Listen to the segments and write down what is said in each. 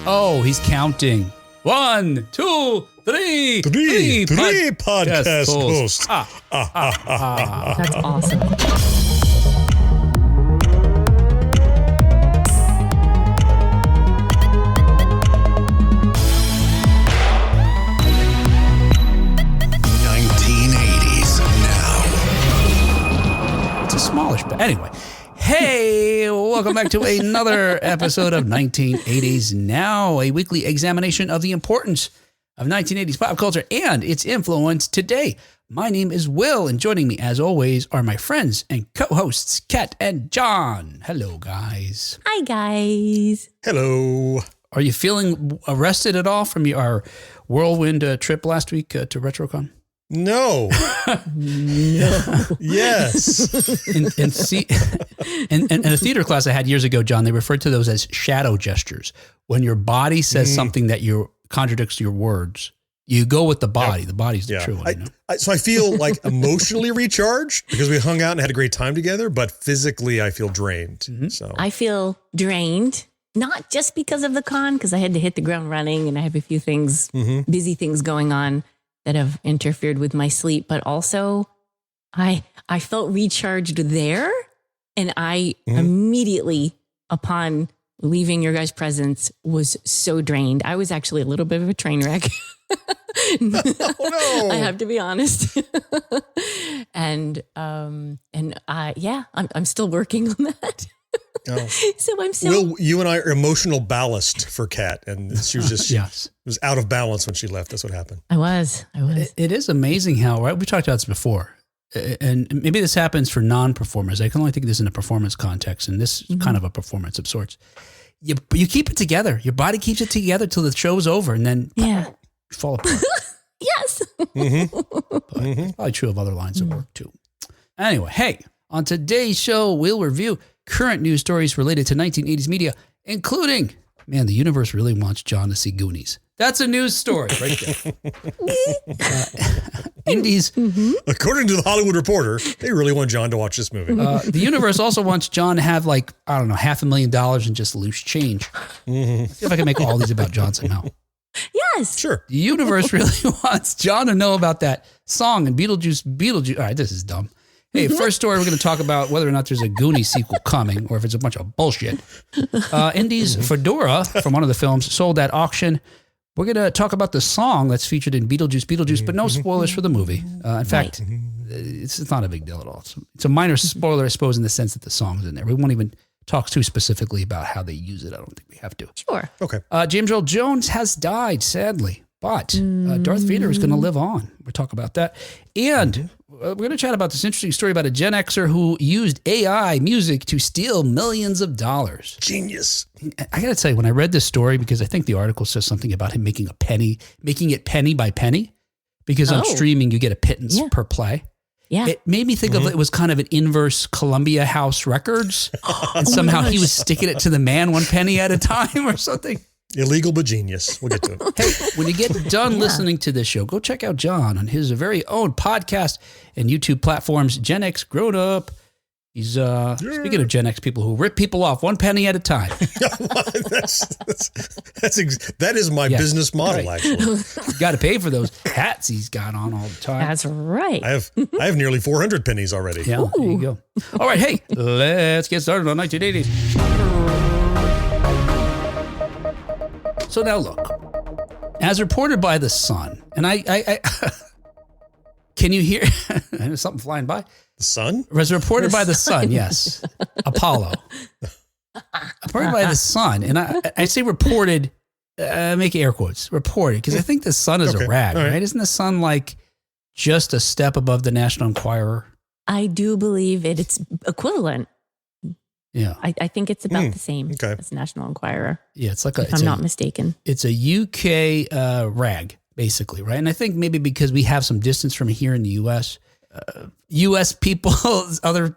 Oh, he's counting. 1, 2, 3. Three podcast hosts. That's awesome. Smallish, but anyway. Hey, welcome back to another episode of 1980s Now, a weekly examination of the importance of 1980s pop culture and its influence today. My name is Will, and joining me, as always, are my friends and co-hosts, Kat and John. Hello, guys. Hi, guys. Hello. Are you feeling arrested at all from our whirlwind trip last week to RetroCon? No. No. Yes. In a theater class I had years ago, John, they referred to those as shadow gestures. When your body says something that contradicts your words, you go with the body. Yep. The body's the true one. So I feel like emotionally recharged because we hung out and had a great time together, but physically I feel drained. Mm-hmm. So I feel drained, not just because of the con, because I had to hit the ground running and I have a few things, busy things going on that have interfered with my sleep, but also I felt recharged there, and I immediately, upon leaving your guys' presence, was so drained. I was actually a little bit of a train wreck. No. I have to be honest. and I'm still working on that. Oh. So I'm still. Will, you and I are emotional ballast for Kat, and she was just was out of balance when she left. That's what happened. I was. It is amazing how, right? We talked about this before, and maybe this happens for non-performers. I can only think of this in a performance context, and this is kind of a performance of sorts. You keep it together. Your body keeps it together till the show's over, and then you fall apart. Yes. But it's probably true of other lines of work too. Anyway, hey, on today's show, we'll review current news stories related to 1980s media, including, man, the universe really wants John to see Goonies. That's a news story right there. Indy's. According to the Hollywood Reporter, they really want John to watch this movie. The universe also wants John to have $500,000 in just loose change. See if I can make all these about John somehow. Yes. Sure. The universe really wants John to know about that song in Beetlejuice. All right, this is dumb. Hey, first story, we're going to talk about whether or not there's a Goonies sequel coming or if it's a bunch of bullshit. Indy's Fedora from one of the films sold at auction. We're going to talk about the song that's featured in Beetlejuice, but no spoilers for the movie. In fact, it's not a big deal at all. It's a minor spoiler, I suppose, in the sense that the song's in there. We won't even talk too specifically about how they use it. I don't think we have to. Sure. Okay. James Earl Jones has died, sadly. But Darth Vader is going to live on. We'll talk about that. And we're going to chat about this interesting story about a Gen Xer who used AI music to steal millions of dollars. Genius. I got to tell you, when I read this story, because I think the article says something about him making it penny by penny, because on streaming you get a pittance per play. Yeah. It made me think of it was kind of an inverse Columbia House Records. And somehow he was sticking it to the man 1 penny at a time or something. Illegal but genius. We'll get to it. Hey, when you get done listening to this show, go check out John on his very own podcast and YouTube platforms, Gen X Grown Up. He's speaking of Gen X people who rip people off 1 penny at a time. That is my business model, actually. He's got to pay for those hats he's got on all the time. That's right. I have nearly 400 pennies already. Yeah, there you go. All right, hey, let's get started on 1980s. So now look, as reported by The Sun, and I can you hear there's something flying by? The Sun? As reported by The Sun, yes. Apollo. Reported by The Sun. And I say reported, make air quotes, reported, because I think The Sun is a rag, right? Isn't The Sun like just a step above the National Enquirer? I do believe it's equivalent. Yeah. I think it's about the same as National Enquirer. Yeah, it's like if I'm not mistaken. It's a UK rag, basically, right? And I think maybe because we have some distance from here in the U.S., U.S. people, other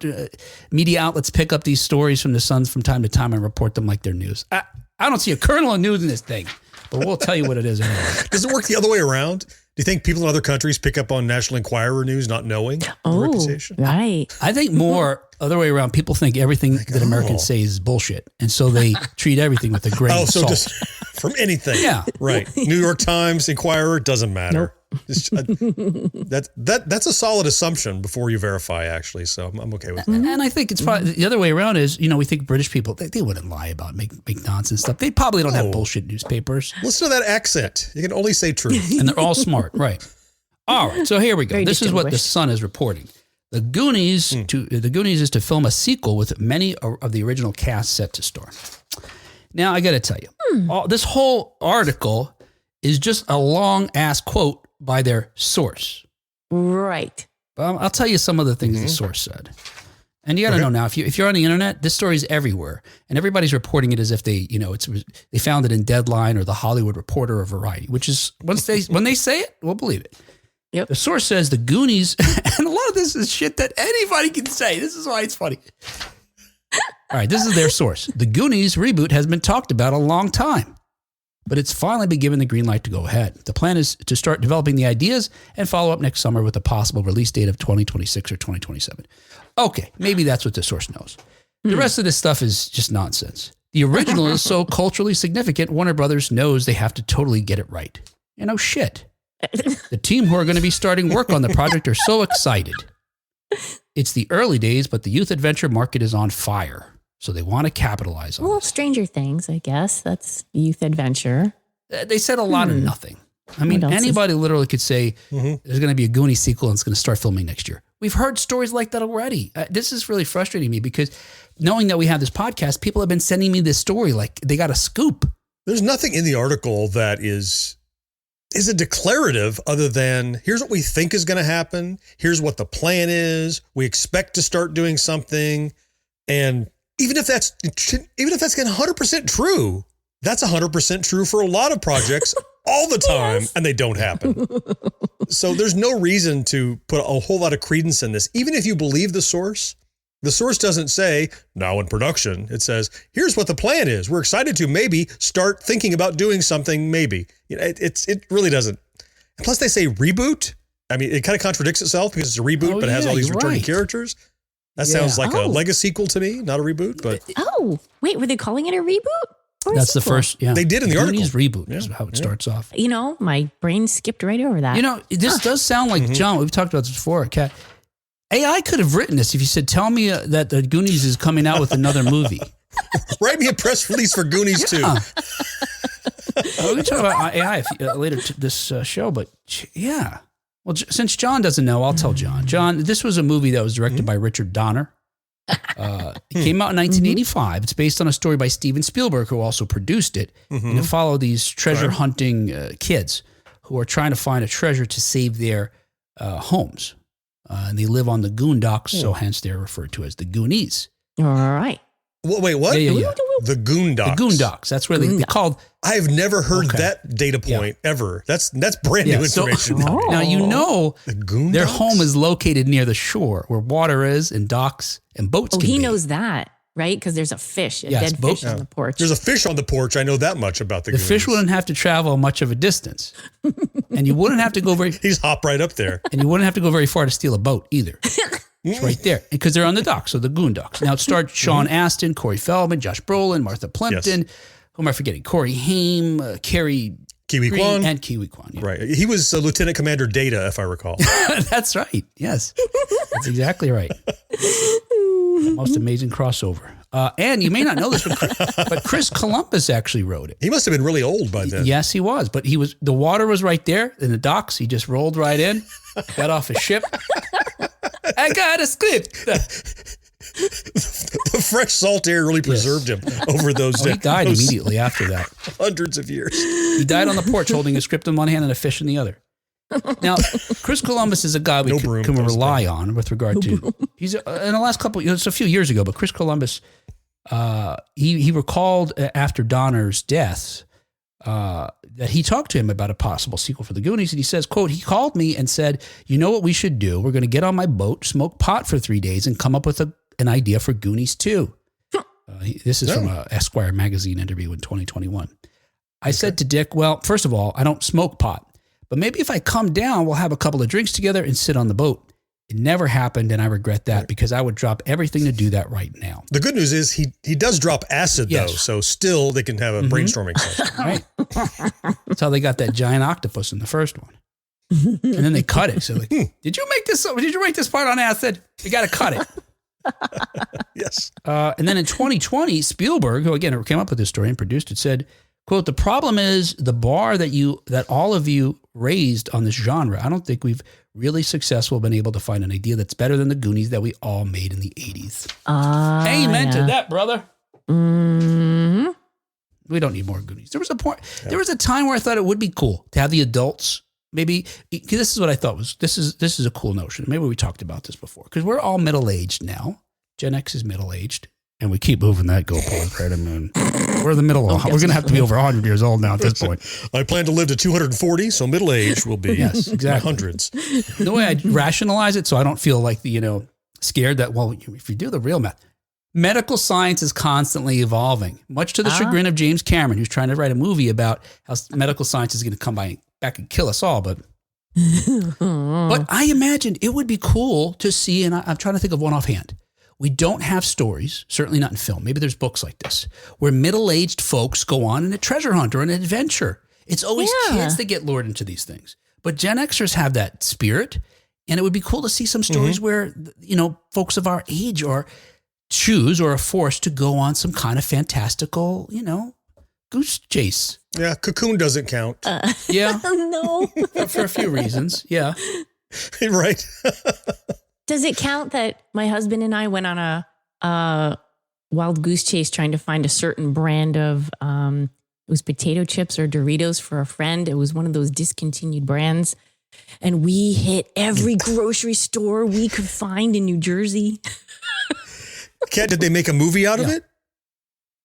media outlets pick up these stories from the Sun from time to time and report them like they're news. I don't see a kernel of news in this thing, but we'll tell you what it is anyway. Does it work the other way around? you think people in other countries pick up on National Enquirer news not knowing the reputation? Right. I think more other way around. People think everything that Americans say is bullshit, and so they treat everything with a grain of so salt. just from anything. Yeah. Right. New York Times, Enquirer, doesn't matter. Just, that's a solid assumption before you verify, actually. So I'm okay with that. And I think it's probably the other way around is, we think British people, they wouldn't lie about make nonsense stuff. They probably don't have bullshit newspapers. Listen to that accent. You can only say truth. And they're all smart. Right. All right. So here we go. Very This is what the distinguished. Sun is reporting. The Goonies is to film a sequel with many of the original cast set to star. Now, I got to tell you, this whole article is just a long ass quote by their source. Right. I'll tell you some of the things the source said. And you got to know now, if you're on the internet, this story's everywhere, and everybody's reporting it as if they found it in Deadline or the Hollywood Reporter or Variety, which is when they say it, we'll believe it. Yep. The source says the Goonies, and a lot of this is shit that anybody can say. This is why it's funny. All right, this is their source. The Goonies reboot has been talked about a long time, but it's finally been given the green light to go ahead. The plan is to start developing the ideas and follow up next summer with a possible release date of 2026 or 2027. Okay, maybe that's what the source knows. The rest of this stuff is just nonsense. The original is so culturally significant, Warner Brothers knows they have to totally get it right. Shit. The team who are going to be starting work on the project are so excited. It's the early days, but the youth adventure market is on fire. So they want to capitalize on it. Stranger Things, I guess. That's youth adventure. They said a lot of nothing. I mean, What else anybody literally could say there's going to be a Goonies sequel and it's going to start filming next year. We've heard stories like that already. This is really frustrating me because knowing that we have this podcast, people have been sending me this story like they got a scoop. There's nothing in the article that is a declarative other than here's what we think is going to happen. Here's what the plan is. We expect to start doing something. And even if that's 100% true, that's 100% true for a lot of projects all the time, and they don't happen. So there's no reason to put a whole lot of credence in this. Even if you believe the source doesn't say, now in production. It says, here's what the plan is. We're excited to maybe start thinking about doing something maybe. It really doesn't. And plus they say reboot. I mean, it kind of contradicts itself because it's a reboot, but it has all these returning characters. That sounds like a Lego sequel to me, not a reboot. But Wait, were they calling it a reboot? Or a That's the sequel? first, yeah. They did in the article. Goonies reboot is how it starts off. My brain skipped right over that. This does sound like, John, we've talked about this before, Kat. AI could have written this if you said, tell me that the Goonies is coming out with another movie. Write me a press release for Goonies 2. We can talk about AI later this show, but yeah. Well, since John doesn't know, I'll tell John. John, this was a movie that was directed by Richard Donner. It came out in 1985. It's based on a story by Steven Spielberg, who also produced it. And it followed these treasure hunting kids who are trying to find a treasure to save their homes. And they live on the Goondocks, so hence they're referred to as the Goonies. All right. Wait, what? Yeah. The Goondocks. The Goondocks. That's where they called. I've never heard that data point ever. That's brand new information. Now, The Goondocks? their home is located near the shore where water is and docks and boats can be. He knows that, right? Because there's a fish, a dead fish on the porch. There's a fish on the porch. I know that much about the The Goonies. fish wouldn't have to travel much of a distance. And you wouldn't have to go He's hop right up there. and you wouldn't have to go very far to steal a boat either. It's right there because they're on the docks, so the Goondocks. Now it starred Sean Astin, Corey Feldman, Josh Brolin, Martha Plimpton. Who am I forgetting? Corey Haim, Carrie Kiwi Green, Kwan. and Kiwi Kwan. Yeah. Right. He was Lieutenant Commander Data, if I recall. That's right. Yes, that's exactly right. The most amazing crossover. And you may not know this, but Chris Columbus actually wrote it. He must have been really old by then. Yes, he was. But the water was right there in the docks. He just rolled right in, got off a ship. I got a script. The fresh salt air really preserved him over those He died immediately after that. hundreds of years. He died on the porch holding a script in one hand and a fish in the other. Now, Chris Columbus is a guy we can rely on with regard to. He's in the last couple. It's a few years ago, but Chris Columbus, he recalled after Donner's death that he talked to him about a possible sequel for the Goonies, and he says, "quote He called me and said, you know what we should do? We're going to get on my boat, smoke pot for 3 days, and come up with an idea for Goonies 2." This is from a Esquire magazine interview in 2021. I said to Dick, "Well, first of all, I don't smoke pot. But maybe if I come down, we'll have a couple of drinks together and sit on the boat. It never happened, and I regret that because I would drop everything to do that right now. The good news is he does drop acid, though, so still they can have a brainstorming session. Right. That's how they got that giant octopus in the first one. And then they cut it. So like, did you make this part on acid? You got to cut it. Yes. And then in 2020, Spielberg, who again came up with this story and produced it, said, quote, "The problem is the bar that all of you raised on this genre. I don't think we've really successful been able to find an idea that's better than the Goonies that we all made in the 80s. Amen to that, brother. Mm-hmm. We don't need more Goonies. There was a point. There was a time where I thought it would be cool to have the adults. Maybe this is what I thought was this is a cool notion. Maybe we talked about this before because we're all middle aged now. Gen X is middle aged. And we keep moving that goalpost, right? I mean, we're in the middle of we're going to have to be over 100 years old now at this point. I plan to live to 240, so middle age will be hundreds. The way I rationalize it so I don't feel like, scared that, well, if you do the real math, medical science is constantly evolving, much to the chagrin of James Cameron, who's trying to write a movie about how medical science is going to come back and kill us all. But I imagine it would be cool to see, and I'm trying to think of one offhand. We don't have stories, certainly not in film. Maybe there's books like this, where middle-aged folks go on a treasure hunt or an adventure. It's always kids that get lured into these things. But Gen Xers have that spirit, and it would be cool to see some stories where, folks of our age are forced to go on some kind of fantastical, goose chase. Yeah, Cocoon doesn't count. No. For a few reasons, yeah. Right. Does it count that my husband and I went on a wild goose chase trying to find a certain brand of, it was potato chips or Doritos for a friend. It was one of those discontinued brands. And we hit every grocery store we could find in New Jersey. Kat, did they make a movie out of it?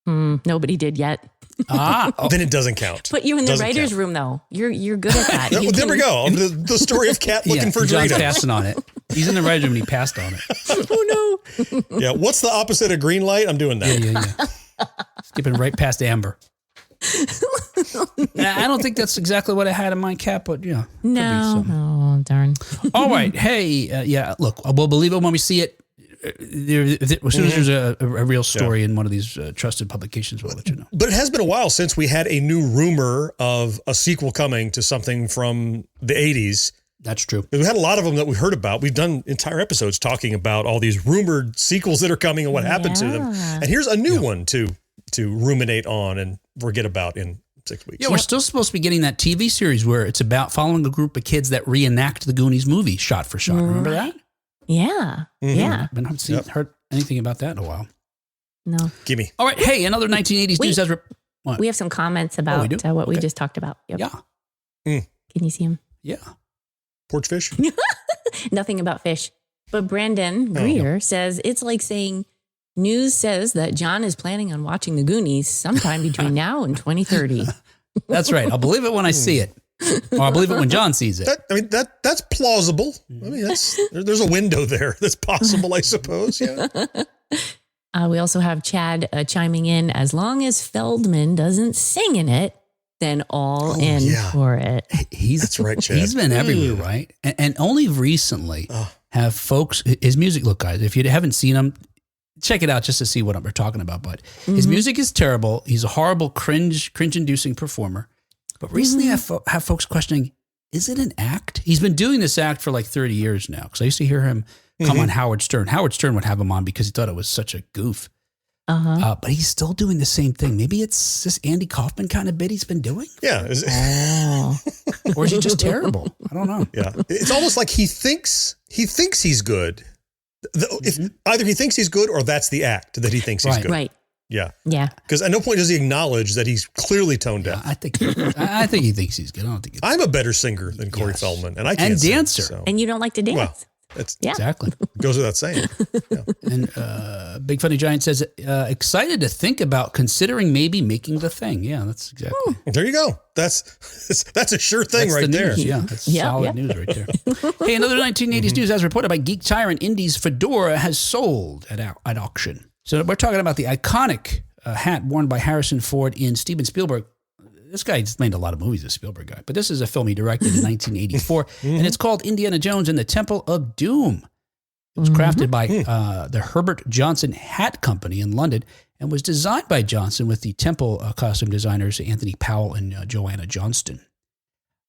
Nobody did yet. Then it doesn't count. But you in the writer's room, though. You're good at that. There we go. The story of Kat looking for John's Doritos. passing on it. He's in the writer's room and he passed on it. Oh, no. Yeah, what's the opposite of green light? I'm doing that. Yeah. Skipping right past Amber. I don't think that's exactly what I had in mind, Kat, but yeah. No. Oh, darn. All right. Hey, look, we'll believe it when we see it. As soon as there's a real story in one of these trusted publications, we'll let you know. But it has been a while since we had a new rumor of a sequel coming to something from the 80s. That's true. We had a lot of them that we heard about. We've done entire episodes talking about all these rumored sequels that are coming and what happened to them. And here's a new one to ruminate on and forget about in 6 weeks. Yeah, we're still supposed to be getting that TV series where it's about following a group of kids that reenact the Goonies movie shot for shot. Remember that? Yeah. Yeah. I haven't heard anything about that in a while. No. Gimme. All right. Hey, another 1980s news. We have some comments about what we just talked about. Yep. Yeah. Can you see him? Yeah. Porch fish? Nothing about fish. But Brandon Greer says it's like saying news says that John is planning on watching the Goonies sometime between now and 2030. That's right. I'll believe it when I see it. Or I'll believe it when John sees it. That's plausible. I mean, there's a window there that's possible, I suppose. Yeah. We also have Chad chiming in. As long as Feldman doesn't sing in it, then all in for it. That's right, Chad. He's been everywhere, right? And only recently have folks, his music, look, guys, if you haven't seen him, check it out just to see what we're talking about. But his music is terrible. He's a horrible, cringe-inducing performer. But recently I have folks questioning, is it an act? He's been doing this act for like 30 years now. Because I used to hear him come on Howard Stern. Howard Stern would have him on because he thought it was such a goof. But he's still doing the same thing. Maybe it's this Andy Kaufman kind of bit he's been doing. Yeah. Or is he just terrible? I don't know. Yeah. It's almost like he thinks he's good. If either he thinks he's good or that's the act that he thinks he's good. Right. Yeah. Yeah. Because at no point does he acknowledge that he's clearly tone deaf. I think he thinks he's good. I don't think I'm a better singer than Corey Feldman, and I can't sing, dancer. so. And you don't like to dance. Well, that's exactly. Goes without saying. Yeah. And Big Funny Giant says, excited to think about considering maybe making the thing. Yeah, that's exactly. There you go. That's a sure thing right there. News, yeah, that's solid news right there. Hey, another 1980s news as reported by Geek Tyrant. Indy's Fedora has sold at auction. So we're talking about the iconic hat worn by Harrison Ford in Steven Spielberg. This guy just made a lot of movies, the Spielberg guy. But this is a film he directed in 1984, and it's called Indiana Jones and the Temple of Doom. It was crafted by the Herbert Johnson Hat Company in London and was designed by Johnson with the Temple costume designers Anthony Powell and Joanna Johnston.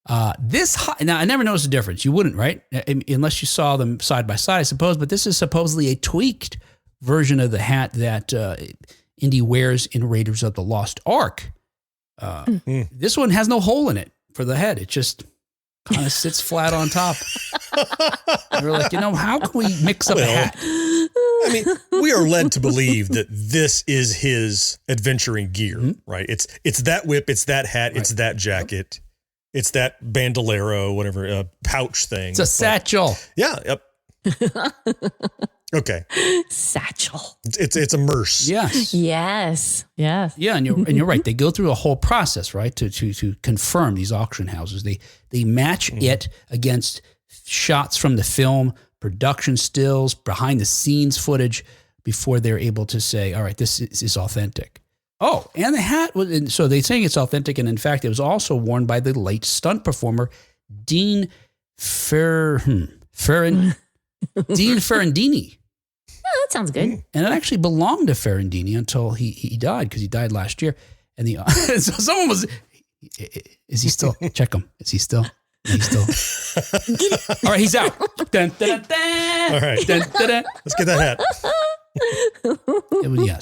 Now, I never noticed the difference. You wouldn't, right? Unless you saw them side by side, I suppose. But this is supposedly a tweaked version of the hat that Indy wears in Raiders of the Lost Ark. This one has no hole in it for the head. It just kind of sits flat on top. And we're like, how can we mix up a hat? I mean, we are led to believe that this is his adventuring gear, right? It's that whip, it's that hat, it's that jacket, it's that bandolero, whatever, pouch thing. It's a satchel. Yeah. Yep. Okay. Satchel. It's a merce. Yes. Yes. Yes. Yeah, and you're right. They go through a whole process, right, to confirm these auction houses. They match it against shots from the film, production stills, behind the scenes footage before they're able to say, all right, this is authentic. Oh, and the hat was, so they're saying it's authentic, and in fact, it was also worn by the late stunt performer Dean Ferrandini. Oh, that sounds good. And it actually belonged to Ferrandini until he died, because he died last year. And so someone was, is he still, check him. Is he still? He's still. All right, he's out. Dun, dun, dun, dun. All right. Dun, dun, dun. Let's get that hat.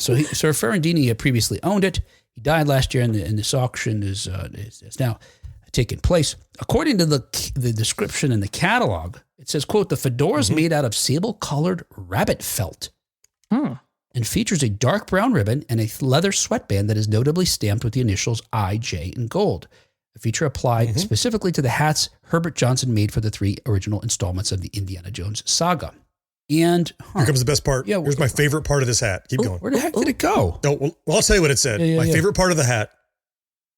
So Ferrandini had previously owned it. He died last year, and this auction is now taken place. According to the description in the catalog, it says, quote, the fedora is made out of sable-colored rabbit felt and features a dark brown ribbon and a leather sweatband that is notably stamped with the initials I.J. in gold. A feature applied specifically to the hats Herbert Johnson made for the 3 original installments of the Indiana Jones saga. And here comes the best part. Yeah, here's my favorite part of this hat. Keep going. Where the heck did it go? No, well, I'll tell you what it said. Yeah, my favorite part of the hat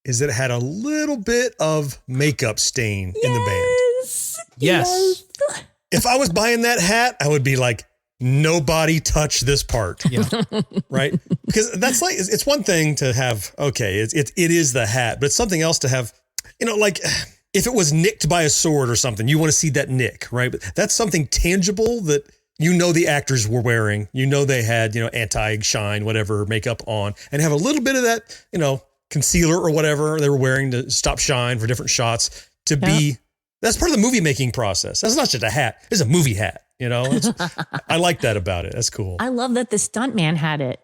is that it had a little bit of makeup stain in the band. Yes. If I was buying that hat, I would be like, nobody touch this part. Yeah. Right? Because that's like, it's one thing to have, okay, it is the hat, but it's something else to have, like if it was nicked by a sword or something, you want to see that nick, right? But that's something tangible that the actors were wearing, they had, anti-shine, whatever, makeup on, and have a little bit of that, concealer or whatever they were wearing to stop shine for different shots to be, that's part of the movie making process. That's not just a hat. It's a movie hat, I like that about it. That's cool. I love that the stuntman had it.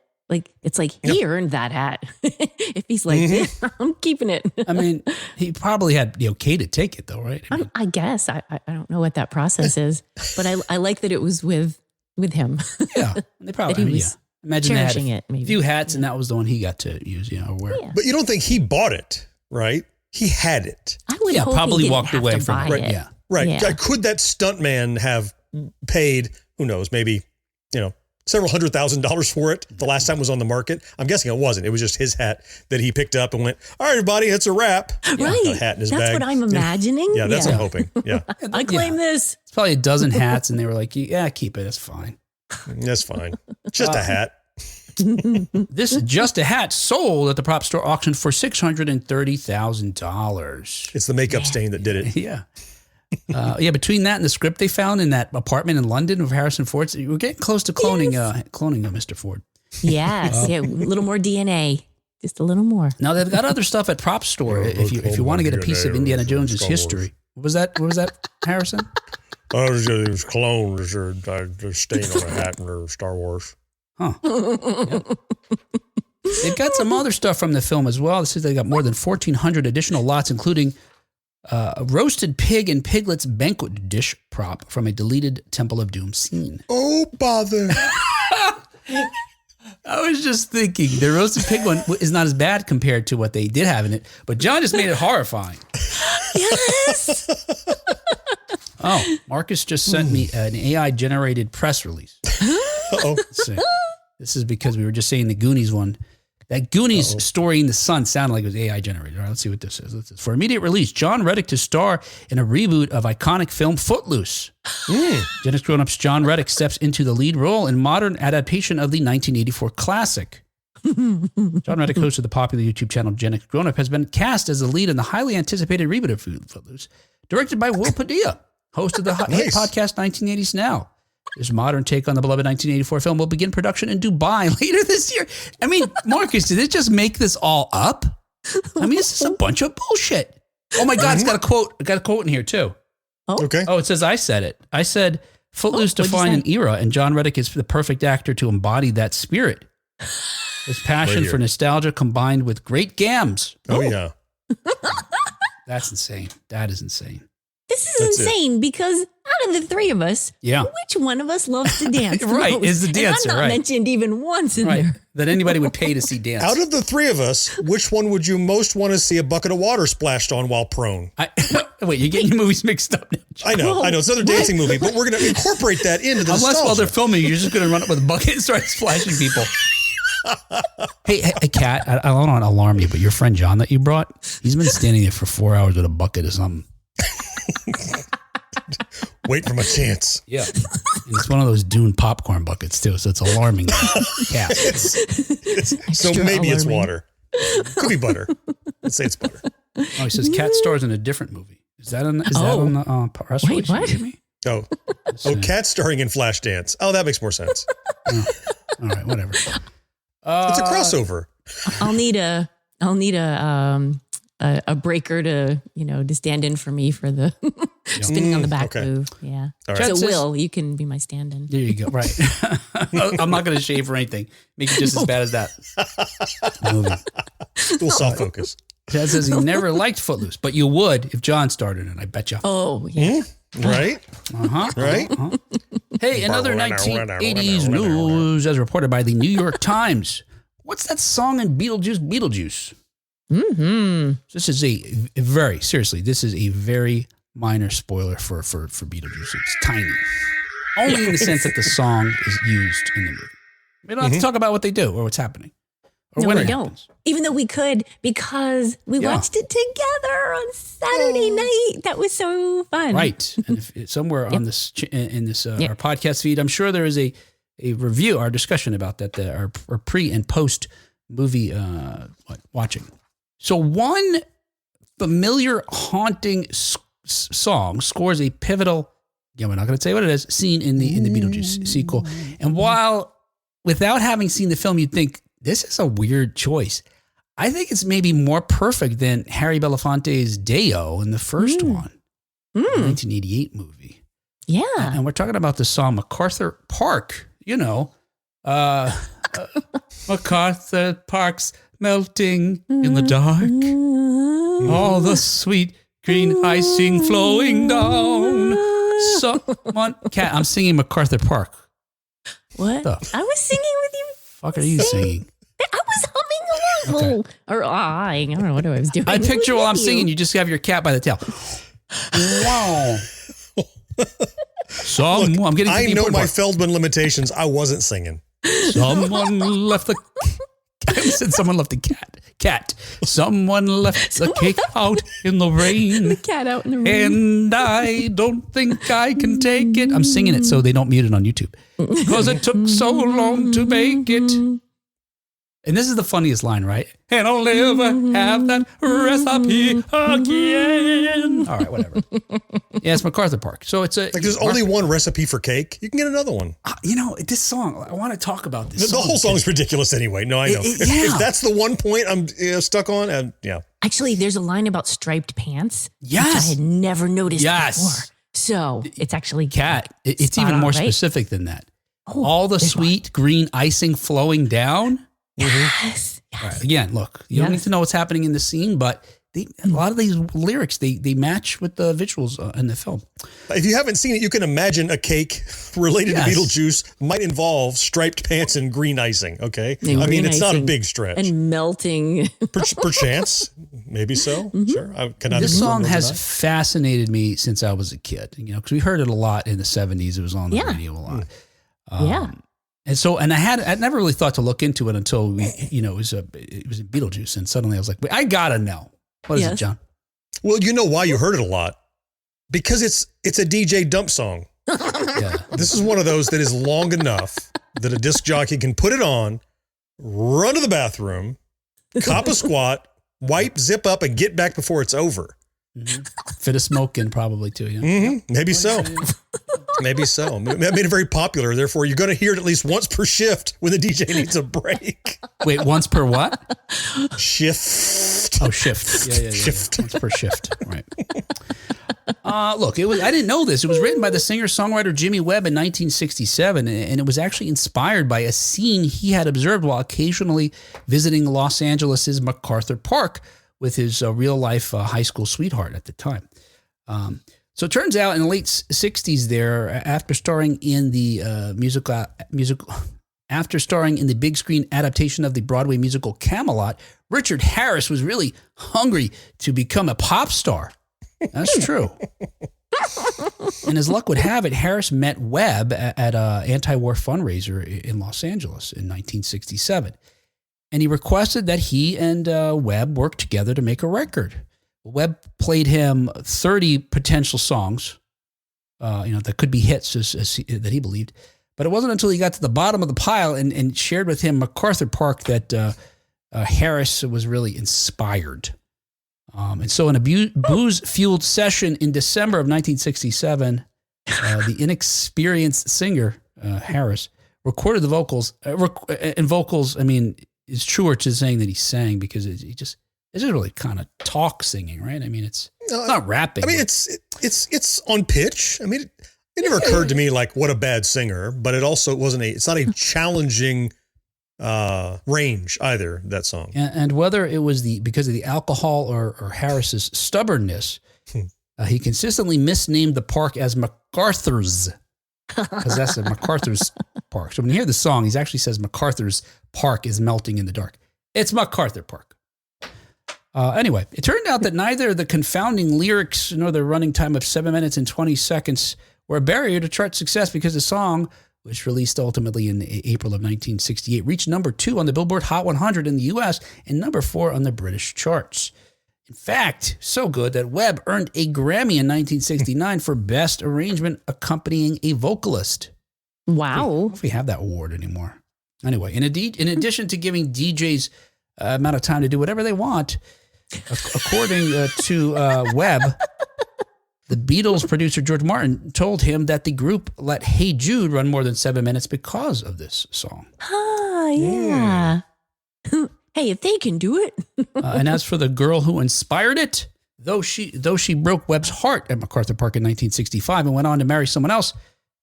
It's like he earned that hat. If he's like, I'm keeping it. I mean, he probably had the okay to take it though, right? I guess. I don't know what that process is, but I like that it was with him. Yeah. They probably, imagine they had a few hats and that was the one he got to use, or wear. Yeah. But you don't think he bought it, right? He had it. I would hope probably he didn't walked have away to from buy it. Yeah. Right. Yeah. Could that stuntman have paid, who knows, maybe, several $100,000 for it the last time it was on the market? I'm guessing it wasn't. It was just his hat that he picked up and went, all right, everybody, it's a wrap. Right. A hat in his That's bag. what I'm imagining. Yeah, that's what I'm hoping. Yeah. I claim this. It's probably a dozen hats and they were like, yeah, keep it. It's fine. That's fine. Just a hat. This is just a hat sold at the prop store auction for $630,000. It's the makeup stain that did it. Yeah. Between that and the script they found in that apartment in London of Harrison Ford's, we're getting close to cloning Mr. Ford. Yes. A little more DNA. Just a little more. Now they've got other stuff at prop store if you want to get a piece of Indiana Jones's history. What was that, Harrison? Oh, it was clones. There's stain on a hat in their Star Wars. Huh. Yep. They've got some other stuff from the film as well. This is they got more than 1,400 additional lots, including a roasted pig and piglets banquet dish prop from a deleted Temple of Doom scene. Oh, bother. I was just thinking the roasted pig one is not as bad compared to what they did have in it, but John just made it horrifying. Yes. Oh, Marcus just sent me an AI-generated press release. Uh-oh. This is because we were just saying the Goonies one. That Goonies story in the sun sounded like it was AI generated. All right, let's see what this is. For immediate release, John Reddick to star in a reboot of iconic film Footloose. Gen X grown-ups John Reddick steps into the lead role in modern adaptation of the 1984 classic. John Reddick, host of the popular YouTube channel Gen Xer Grown Up, has been cast as the lead in the highly anticipated reboot of Footloose, directed by Will Padilla, host of the hit podcast 1980s Now. This modern take on the beloved 1984 film will begin production in Dubai later this year. I mean, Marcus, did it just make this all up? I mean, this is a bunch of bullshit. Oh my God, it's got a quote. I got a quote in here too. Oh, Okay. Oh, it says I said it. I said Footloose defined an era, and John Reddick is the perfect actor to embody that spirit. His passion for nostalgia combined with great gams. Oh, yeah. That's insane. That is insane. This is insane because out of the three of us, which one of us loves to dance? Right, most? is the dancer, and I'm not mentioned even once in there. That anybody would pay to see dance. Out of the three of us, which one would you most want to see a bucket of water splashed on while prone? Wait, you're getting your movies mixed up now. I know. It's another dancing movie, but we're going to incorporate that into the Unless while nostalgia. they're filming, you're just going to run up with a bucket and start splashing people. Hey, Kat, I don't want to alarm you, but your friend John that you brought, he's been standing there for 4 hours with a bucket or something. Wait for my chance. Yeah. And it's one of those Dune popcorn buckets, too, so it's alarming. Kat. So maybe it's water. Could be butter. Let's say it's butter. Oh, he says Kat stars in a different movie. Is that on the press release you gave me? Oh, Kat starring in Flashdance. Oh, that makes more sense. Oh. All right, whatever. It's a crossover. I'll need a breaker to stand in for me for the spinning on the back move. Yeah. All right. So Will, you can be my stand-in. There you go. Right. I'm not going to shave or anything. Make it just as bad as that movie. We'll soft focus. Chad says he never liked Footloose, but you would if John started it. I bet you. Oh, yeah. Right? Right? Hey, another 1980s news as reported by the New York Times. What's that song in Beetlejuice Beetlejuice? Mm-hmm. This is this is a very minor spoiler for Beetlejuice. It's tiny. Only in the sense that the song is used in the movie. We don't have to talk about what they do or what's happening. Or when it happens. Even though we could, because we watched it together on Saturday night. That was so fun. Right. And if somewhere on this in this our podcast feed, I'm sure there is a review, our discussion about that, our pre and post movie watching. So one familiar haunting song scores a pivotal, again, we're not going to say what it is, scene in the Beetlejuice sequel. And while without having seen the film, you'd think this is a weird choice. I think it's maybe more perfect than Harry Belafonte's Day-O in the first one, the 1988 movie. Yeah. And we're talking about the song MacArthur Park, MacArthur Park's melting in the dark. All the sweet green icing flowing down. Someone, Kat, I'm singing MacArthur Park. What? I was singing with you. Fuck are you singing? I was humming along. Okay. Or I don't know what I was doing. I picture while I'm singing, you just have your cat by the tail. Wow. Look, I'm getting to I know my part. Feldman limitations. I wasn't singing. Someone left the. I said someone left the cat. Cat. Someone left the cake out in the rain. The cat out in the rain. And I don't think I can take it. I'm singing it so they don't mute it on YouTube. Because it took so long to make it. And this is the funniest line, right? And I'll never have that recipe again. All right, whatever. Yeah, it's MacArthur Park. So it's there's only one recipe for cake. You can get another one. This song, I want to talk about this. The whole song's ridiculous anyway. No, I know. If that's the one point I'm stuck on, yeah. Actually, there's a line about striped pants. Yes. Which I had never noticed before. So it's actually Cat. It's even more specific than that. All the sweet green icing flowing down. Yes. All right, again, look, you don't need to know what's happening in the scene, but a lot of these lyrics, they match with the visuals in the film. If you haven't seen it, you can imagine a cake related to Beetlejuice might involve striped pants and green icing, okay? And it's not a big stretch. And melting. Perchance, maybe so, sure. This song has fascinated me since I was a kid, because we heard it a lot in the 70s. It was on the radio a lot. And I never really thought to look into it until it was in Beetlejuice, and suddenly I was like, wait, I gotta know. What is it, John? Well, you know why you heard it a lot? Because it's a DJ dump song. Yeah. This is one of those that is long enough that a disc jockey can put it on, run to the bathroom, cop a squat, wipe, zip up, and get back before it's over. Mm-hmm. Fit a smoke in probably too. Yeah. Mm-hmm. Maybe so. Maybe so. That made it very popular. Therefore, you're going to hear it at least once per shift when the DJ needs a break. Wait, once per what? Shift. Oh, shift. Yeah. Shift. Once per shift. Right. Look, I didn't know this. It was written by the singer-songwriter Jimmy Webb in 1967, and it was actually inspired by a scene he had observed while occasionally visiting Los Angeles' MacArthur Park with his real-life high school sweetheart at the time. So it turns out in the late 60s there, after starring in the big screen adaptation of the Broadway musical Camelot, Richard Harris was really hungry to become a pop star. That's true. And as luck would have it, Harris met Webb at an anti-war fundraiser in Los Angeles in 1967. And he requested that he and Webb work together to make a record. Webb played him 30 potential songs, that could be hits that he believed. But it wasn't until he got to the bottom of the pile and shared with him MacArthur Park that Harris was really inspired. And so in a booze-fueled session in December of 1967, the inexperienced singer, Harris, recorded the vocals. And vocals, I mean, it's truer to saying that he sang because it's just really kind of talk singing, right? I mean, it's not rapping. I mean, it's on pitch. I mean, it never occurred to me like what a bad singer, but it's not a challenging range either, that song. And whether it was because of the alcohol or Harris's stubbornness, he consistently misnamed the park as MacArthur's, because that's a MacArthur's Park. So when you hear the song, he actually says MacArthur's Park is melting in the dark. It's MacArthur Park. Anyway, it turned out that neither the confounding lyrics nor the running time of 7 minutes and 20 seconds were a barrier to chart success, because the song, which released ultimately in April of 1968, reached number 2 on the Billboard Hot 100 in the U.S. and number 4 on the British charts. In fact, so good that Webb earned a Grammy in 1969 for Best Arrangement Accompanying a Vocalist. Wow. If we have that award anymore. Anyway, in addition to giving DJs amount of time to do whatever they want, according to Webb, the Beatles producer George Martin told him that the group let Hey Jude run more than 7 minutes because of this song. Oh, yeah. Hey, if they can do it. And as for the girl who inspired it, though she broke Webb's heart at MacArthur Park in 1965 and went on to marry someone else,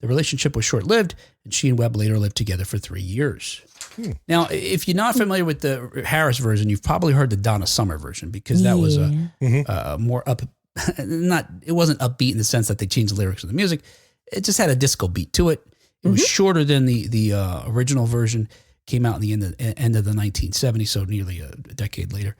the relationship was short-lived, and she and Webb later lived together for 3 years. Now, if you're not familiar with the Harris version, you've probably heard the Donna Summer version, because that was more up. It wasn't upbeat in the sense that they changed the lyrics of the music. It just had a disco beat to it. It was shorter than the original version. Came out in the end of the 1970s, so nearly a decade later.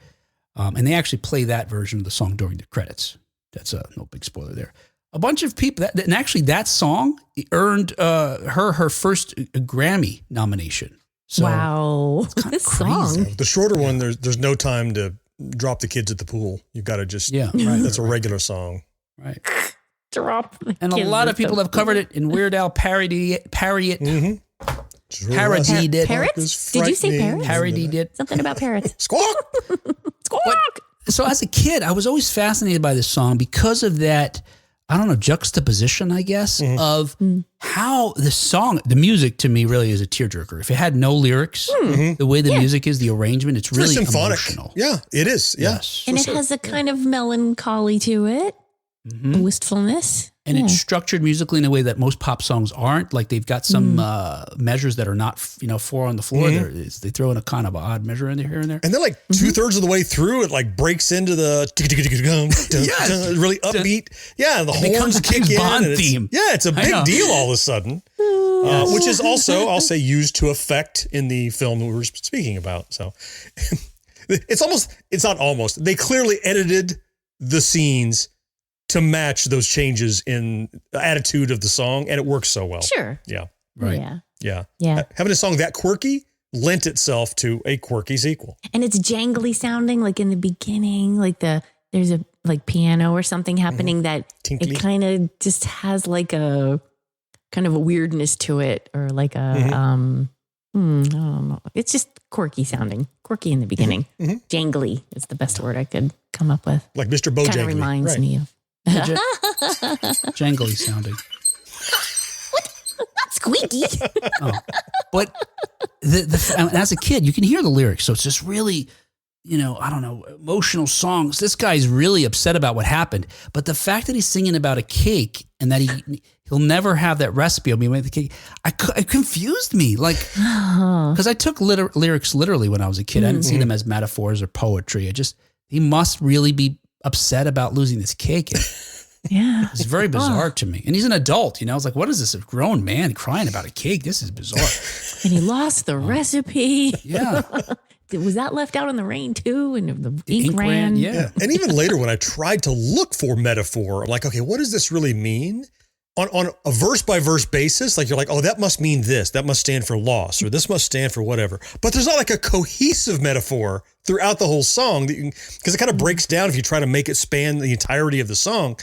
And they actually play that version of the song during the credits. That's no big spoiler there. A bunch of people, and actually that song earned her first Grammy nomination. So wow, this song. The shorter one, there's no time to drop the kids at the pool. You've got to just right. That's a regular song, right? Drop. And a lot of people have covered it, and Weird Al parodied it. Parodied it. Parrots? Did you say parrots? Parodied it. Something about parrots. Squawk. Squawk. So as a kid, I was always fascinated by this song because of that, I don't know, juxtaposition, I guess, of how the song, the music to me really is a tearjerker. If it had no lyrics, the way the music is, the arrangement, it's really symphonic. Emotional. Yeah, it is. Yeah. Yes. And it has a kind of melancholy to it, wistfulness. And it's structured musically in a way that most pop songs aren't. Like they've got some measures that are not, 4 on the floor. They throw in a kind of odd measure in there, here and there. And then like 2/3 of the way through, it like breaks into the really upbeat. Yeah, the horns kick in. Bond theme. It's a big deal all of a sudden, which is also, I'll say, used to effect in the film that we were speaking about. So it's not almost. They clearly edited the scenes to match those changes in attitude of the song, and it works so well. Sure. Yeah. Right. Yeah. Having a song that quirky lent itself to a quirky sequel. And it's jangly sounding, like in the beginning, like there's a like piano or something happening that Tinkly. it kind of just has like a kind of a weirdness to it, or like a I don't know. It's just quirky sounding. Quirky in the beginning. Jangly is the best word I could come up with. Like Mr. Bojangly. Kind of reminds me of. Jangly sounding. Not squeaky. But as a kid, you can hear the lyrics. So it's just really, I don't know, emotional songs. This guy's really upset about what happened. But the fact that he's singing about a cake and that he'll never have that recipe of me making the cake, it confused me. Like, because I took lyrics literally when I was a kid. I didn't see them as metaphors or poetry. He must really be upset about losing this cake. Yeah. It's very bizarre to me. And he's an adult, I was like, what is this? A grown man crying about a cake? This is bizarre. And he lost the recipe. Yeah. Was that left out in the rain too? And the ink ran? Yeah. And even later when I tried to look for metaphor, I'm like, okay, what does this really mean? On a verse by verse basis, like you're like, oh, that must mean this. That must stand for loss, or this must stand for whatever. But there's not like a cohesive metaphor throughout the whole song because it kind of breaks down if you try to make it span the entirety of the song.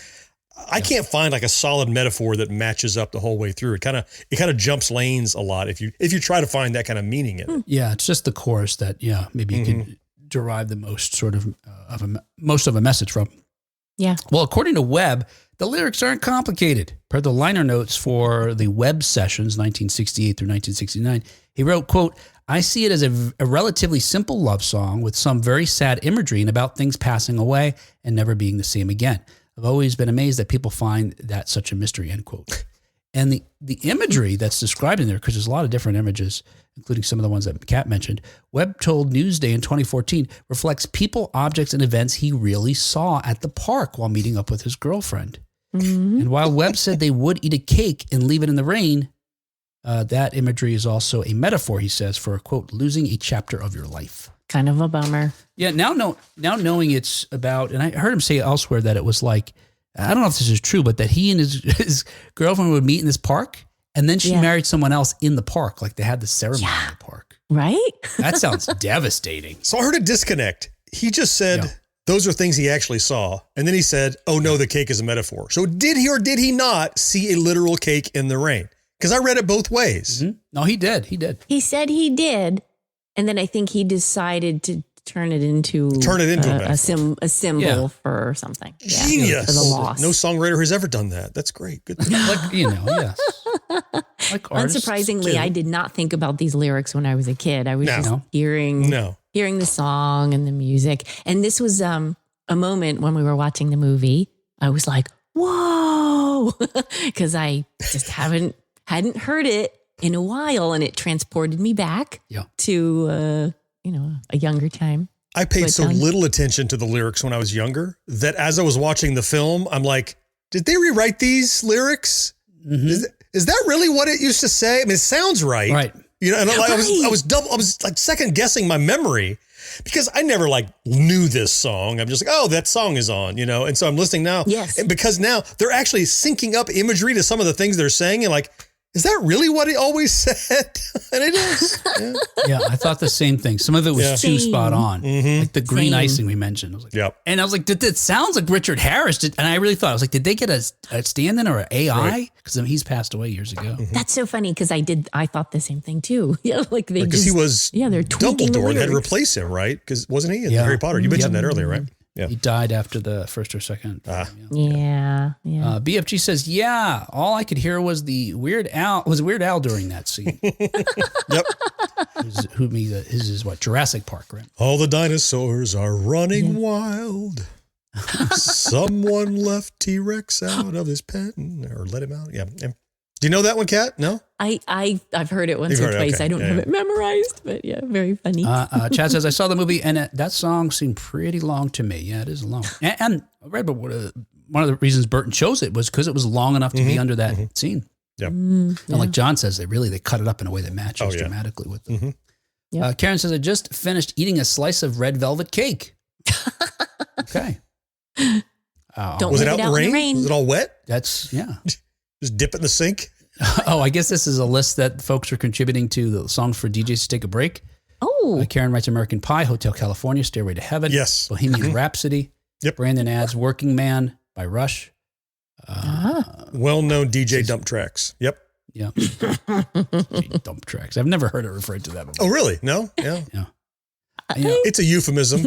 I can't find like a solid metaphor that matches up the whole way through. It kind of jumps lanes a lot if you try to find that kind of meaning in it. Yeah, it's just the chorus that maybe you can derive the most sort of most of a message from. Yeah. Well, according to Webb, the lyrics aren't complicated. Per the liner notes for the Webb sessions, 1968 through 1969, he wrote, quote, "I see it as a relatively simple love song with some very sad imagery and about things passing away and never being the same again. I've always been amazed that people find that such a mystery," end quote. And the imagery that's described in there, because there's a lot of different images, including some of the ones that Kat mentioned, Webb told Newsday in 2014, reflects people, objects, and events he really saw at the park while meeting up with his girlfriend. And while Webb said they would eat a cake and leave it in the rain, that imagery is also a metaphor, he says, for, quote, losing a chapter of your life. Kind of a bummer. Yeah, now knowing it's about, and I heard him say elsewhere that it was like, I don't know if this is true, but that he and his girlfriend would meet in this park, and then she married someone else in the park, like they had the ceremony in the park. Right? That sounds devastating. So I heard a disconnect. He just said those are things he actually saw, and then he said, "Oh no, the cake is a metaphor." So did he or did he not see a literal cake in the rain? Because I read it both ways. Mm-hmm. No, he did. He did. He said he did. And then I think he decided to turn it into a symbol for something. Genius. For the loss. No songwriter has ever done that. That's great. Good. Like, yes. Like Unsurprisingly, too. I did not think about these lyrics when I was a kid. I was just hearing the song and the music. And this was a moment when we were watching the movie. I was like, whoa, because I just hadn't heard it in a while, and it transported me back to a younger time. I paid so little attention to the lyrics when I was younger that as I was watching the film, I'm like, did they rewrite these lyrics? Mm-hmm. Is that really what it used to say? I mean, it sounds right. Right. And I was like second guessing my memory because I never like knew this song. I'm just like, oh, that song is on, And so I'm listening now. Yes. And because now they're actually syncing up imagery to some of the things they're saying and like, is that really what he always said? And it is. Yeah, I thought the same thing. Some of it was too spot on. Mm-hmm. Like the green icing we mentioned. I was like, and I was like, it sounds like Richard Harris. And I really thought, I was like, did they get a stand-in or an AI? Because he's passed away years ago. Mm-hmm. That's so funny because I thought the same thing too. Yeah, like they because he was they're tweaking Dumbledore the and had to lyrics. replace him, right? Because wasn't he in Harry Potter? You mentioned that earlier, right? Yeah. He died after the first or second. Yeah. BFG says, all I could hear was Weird Al during that scene. Yep. His is what? Jurassic Park, right? All the dinosaurs are running wild. Someone left T-Rex out of his pen or let him out. Yeah. Do you know that one, Kat? No? I've heard it once or twice. Okay. I don't have it memorized, but very funny. Chad says, I saw the movie and that song seemed pretty long to me. Yeah, it is long. And I read about one of the reasons Burton chose it was because it was long enough to be under that scene. Yep. And like John says, they cut it up in a way that matches dramatically with it. Mm-hmm. Karen says, I just finished eating a slice of red velvet cake. Okay. Was it out in the rain? Was it all wet? That's, Just dip it in the sink? Oh, I guess this is a list that folks are contributing to the songs for DJs to take a break. Oh. Karen writes American Pie, Hotel California, Stairway to Heaven. Yes. Bohemian Rhapsody. Yep. Brandon adds Working Man by Rush. Well-known DJ dump tracks. Yep. Yeah. Dump tracks. I've never heard it referred to that before. Oh, really? No? Yeah. Yeah. It's a euphemism.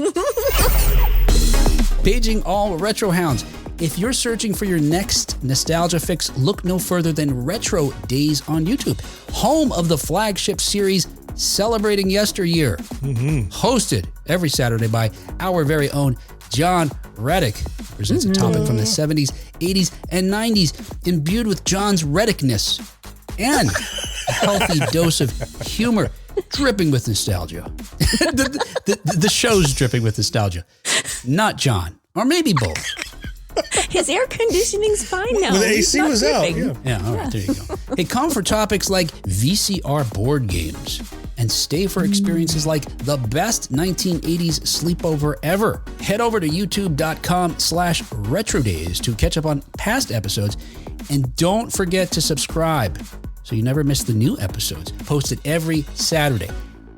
Paging all retro hounds. If you're searching for your next nostalgia fix, look no further than Retro Days on YouTube, home of the flagship series Celebrating Yesteryear, hosted every Saturday by our very own John Reddick. Presents a topic from the 70s, 80s, and 90s, imbued with John's Reddickness and a healthy dose of humor, dripping with nostalgia. The show's dripping with nostalgia, not John, or maybe both. His air conditioning's fine now. Well, the AC was out. Yeah, all right, there you go. Hey, come for topics like VCR board games and stay for experiences like the best 1980s sleepover ever. Head over to youtube.com/retrodays to catch up on past episodes, and don't forget to subscribe so you never miss the new episodes posted every Saturday.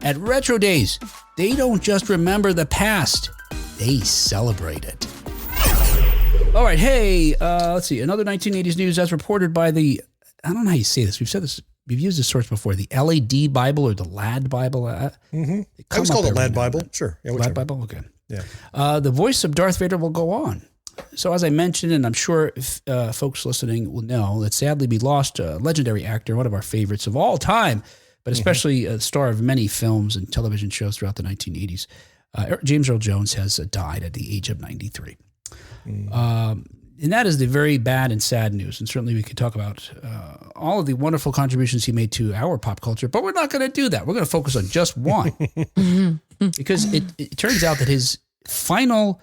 At Retro Days, they don't just remember the past, they celebrate it. All right, hey, let's see. Another 1980s news as reported by the, I don't know how you say this. We've used this source before, the LAD Bible or the LAD Bible. I was called the LAD Bible. Sure. Yeah, LAD Bible? Okay. Yeah. The voice of Darth Vader will go on. So as I mentioned, and I'm sure folks listening will know, that sadly we lost a legendary actor, one of our favorites of all time, but especially a star of many films and television shows throughout the 1980s. James Earl Jones has died at the age of 93. And that is the very bad and sad news. And certainly we could talk about all of the wonderful contributions he made to our pop culture, but we're not going to do that. We're going to focus on just one. Because it turns out that his final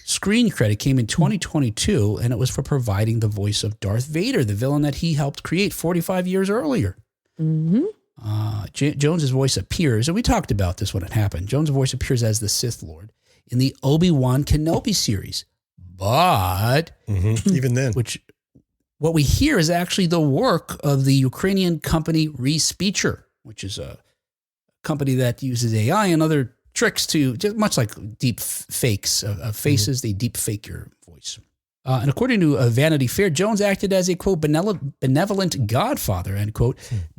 screen credit came in 2022, and it was for providing the voice of Darth Vader, the villain that he helped create 45 years earlier. Jones's voice appears, and we talked about this when it happened. Jones' voice appears as the Sith Lord in the Obi-Wan Kenobi series. But even then, what we hear is actually the work of the Ukrainian company Respeecher, which is a company that uses AI and other tricks to, just much like deep fakes of faces, they deep fake your voice. And according to Vanity Fair, Jones acted as a, quote, benevolent godfather, end quote,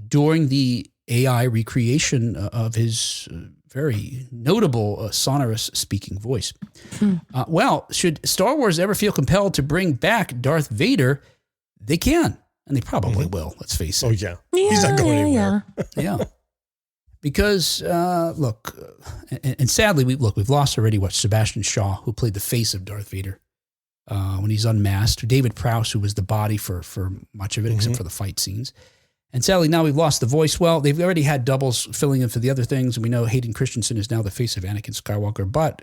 during the AI recreation of his very notable sonorous speaking voice. Well, should Star Wars ever feel compelled to bring back Darth Vader, they can, and they probably will, let's face it. Oh, yeah. He's not going anywhere. Yeah. Because, look, and sadly, we've lost already, Sebastian Shaw, who played the face of Darth Vader when he's unmasked, David Prowse, who was the body for much of it, except for the fight scenes. And sadly, now we've lost the voice. Well, they've already had doubles filling in for the other things, and we know Hayden Christensen is now the face of Anakin Skywalker. But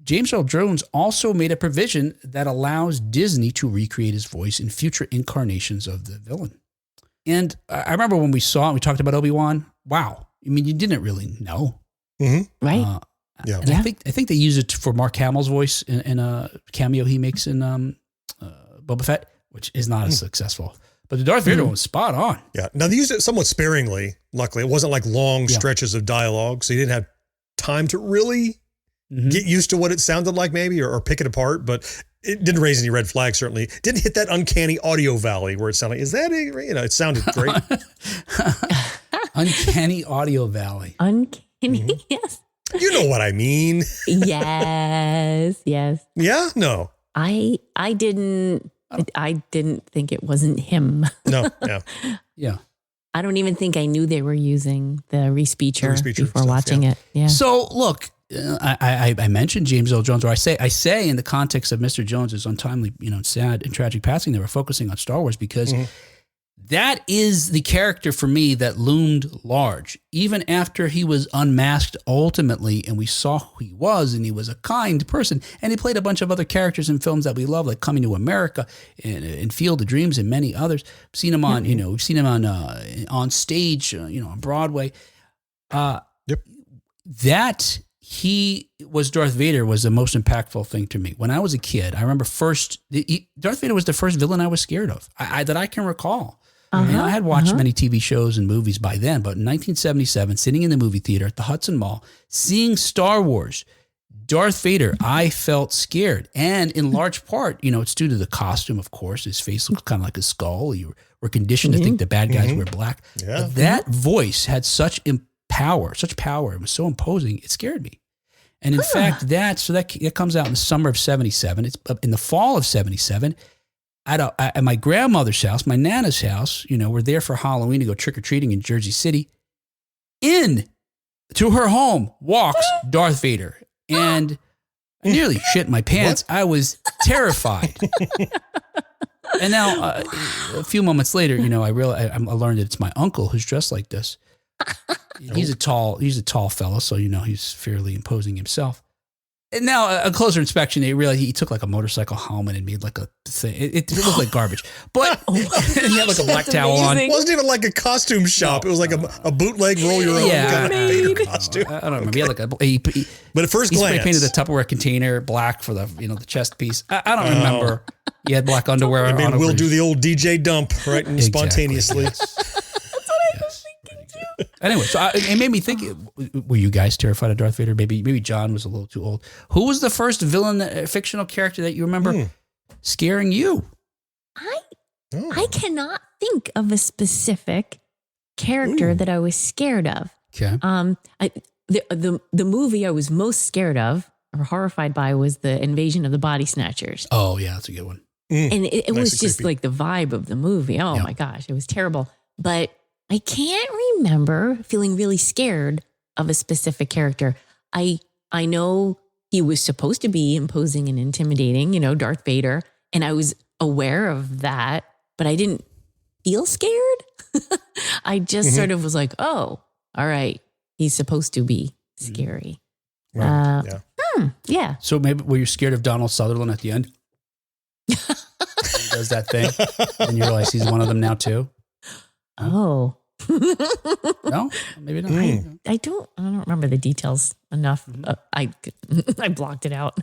James Earl Jones also made a provision that allows Disney to recreate his voice in future incarnations of the villain. And I remember when we saw it, we talked about Obi-Wan. Wow. I mean, you didn't really know. Right. Yeah. And I think they use it for Mark Hamill's voice in a cameo he makes in Boba Fett, which is not as successful. But the Darth Vader one was spot on. Yeah. Now, they used it somewhat sparingly, luckily. It wasn't like long stretches of dialogue, so you didn't have time to really get used to what it sounded like maybe or pick it apart, but it didn't raise any red flags, certainly. Didn't hit that uncanny audio valley where it sounded like, is that it sounded great. Uncanny audio valley. Uncanny, yes. You know what I mean. Yes. Yeah? No. I didn't think it wasn't him. No, yeah. Yeah. I don't even think I knew they were using the Respeecher before stuff, watching it. Yeah. So look, I mentioned James Earl Jones, or I say in the context of Mr. Jones's untimely, sad and tragic passing, they were focusing on Star Wars because that is the character for me that loomed large, even after he was unmasked ultimately, and we saw who he was, and he was a kind person, and he played a bunch of other characters in films that we love, like Coming to America and Field of Dreams and many others. We've seen him on, we've seen him on stage, on Broadway. That he was Darth Vader was the most impactful thing to me. When I was a kid, I remember Darth Vader was the first villain I was scared of that I can recall. And I had watched many TV shows and movies by then, but in 1977, sitting in the movie theater at the Hudson Mall, seeing Star Wars, Darth Vader, I felt scared. And in large part, it's due to the costume, of course. His face looks kind of like a skull. You were conditioned to think the bad guys wear black. Yeah. But that voice had such power. It was so imposing, it scared me. And in fact, that comes out in the summer of 77. It's in the fall of 77. At my grandmother's house, my Nana's house, we're there for Halloween to go trick-or-treating in Jersey City. To her home walks Darth Vader. And I nearly shit my pants. What? I was terrified. And now, a few moments later, I learned that it's my uncle who's dressed like this. He's a tall fellow, so he's fairly imposing himself. And now, a closer inspection, they realized he took like a motorcycle helmet and made like a thing. It looked like garbage, but he had like a black towel on. It wasn't even like a costume shop. It was like a bootleg roll your own kind of Vader costume. I don't remember. He had like but at first glance, he painted the Tupperware container black for the the chest piece. I don't remember. He had black underwear. I mean, we'll do the old DJ dump right and spontaneously. Anyway, so it made me think, were you guys terrified of Darth Vader? Maybe John was a little too old. Who was the first villain, fictional character that you remember scaring you? I cannot think of a specific character that I was scared of. Okay. The movie I was most scared of or horrified by was the Invasion of the Body Snatchers. Oh, yeah, that's a good one. And it was just like the vibe of the movie. Oh my gosh, it was terrible. But I can't remember feeling really scared of a specific character. I know he was supposed to be imposing and intimidating, Darth Vader, and I was aware of that, but I didn't feel scared. I just sort of was like, oh, all right, he's supposed to be scary. Right. Yeah. So maybe were you scared of Donald Sutherland at the end? He does that thing, and you realize he's one of them now too. Oh. No, maybe not. I don't remember the details enough. I blocked it out.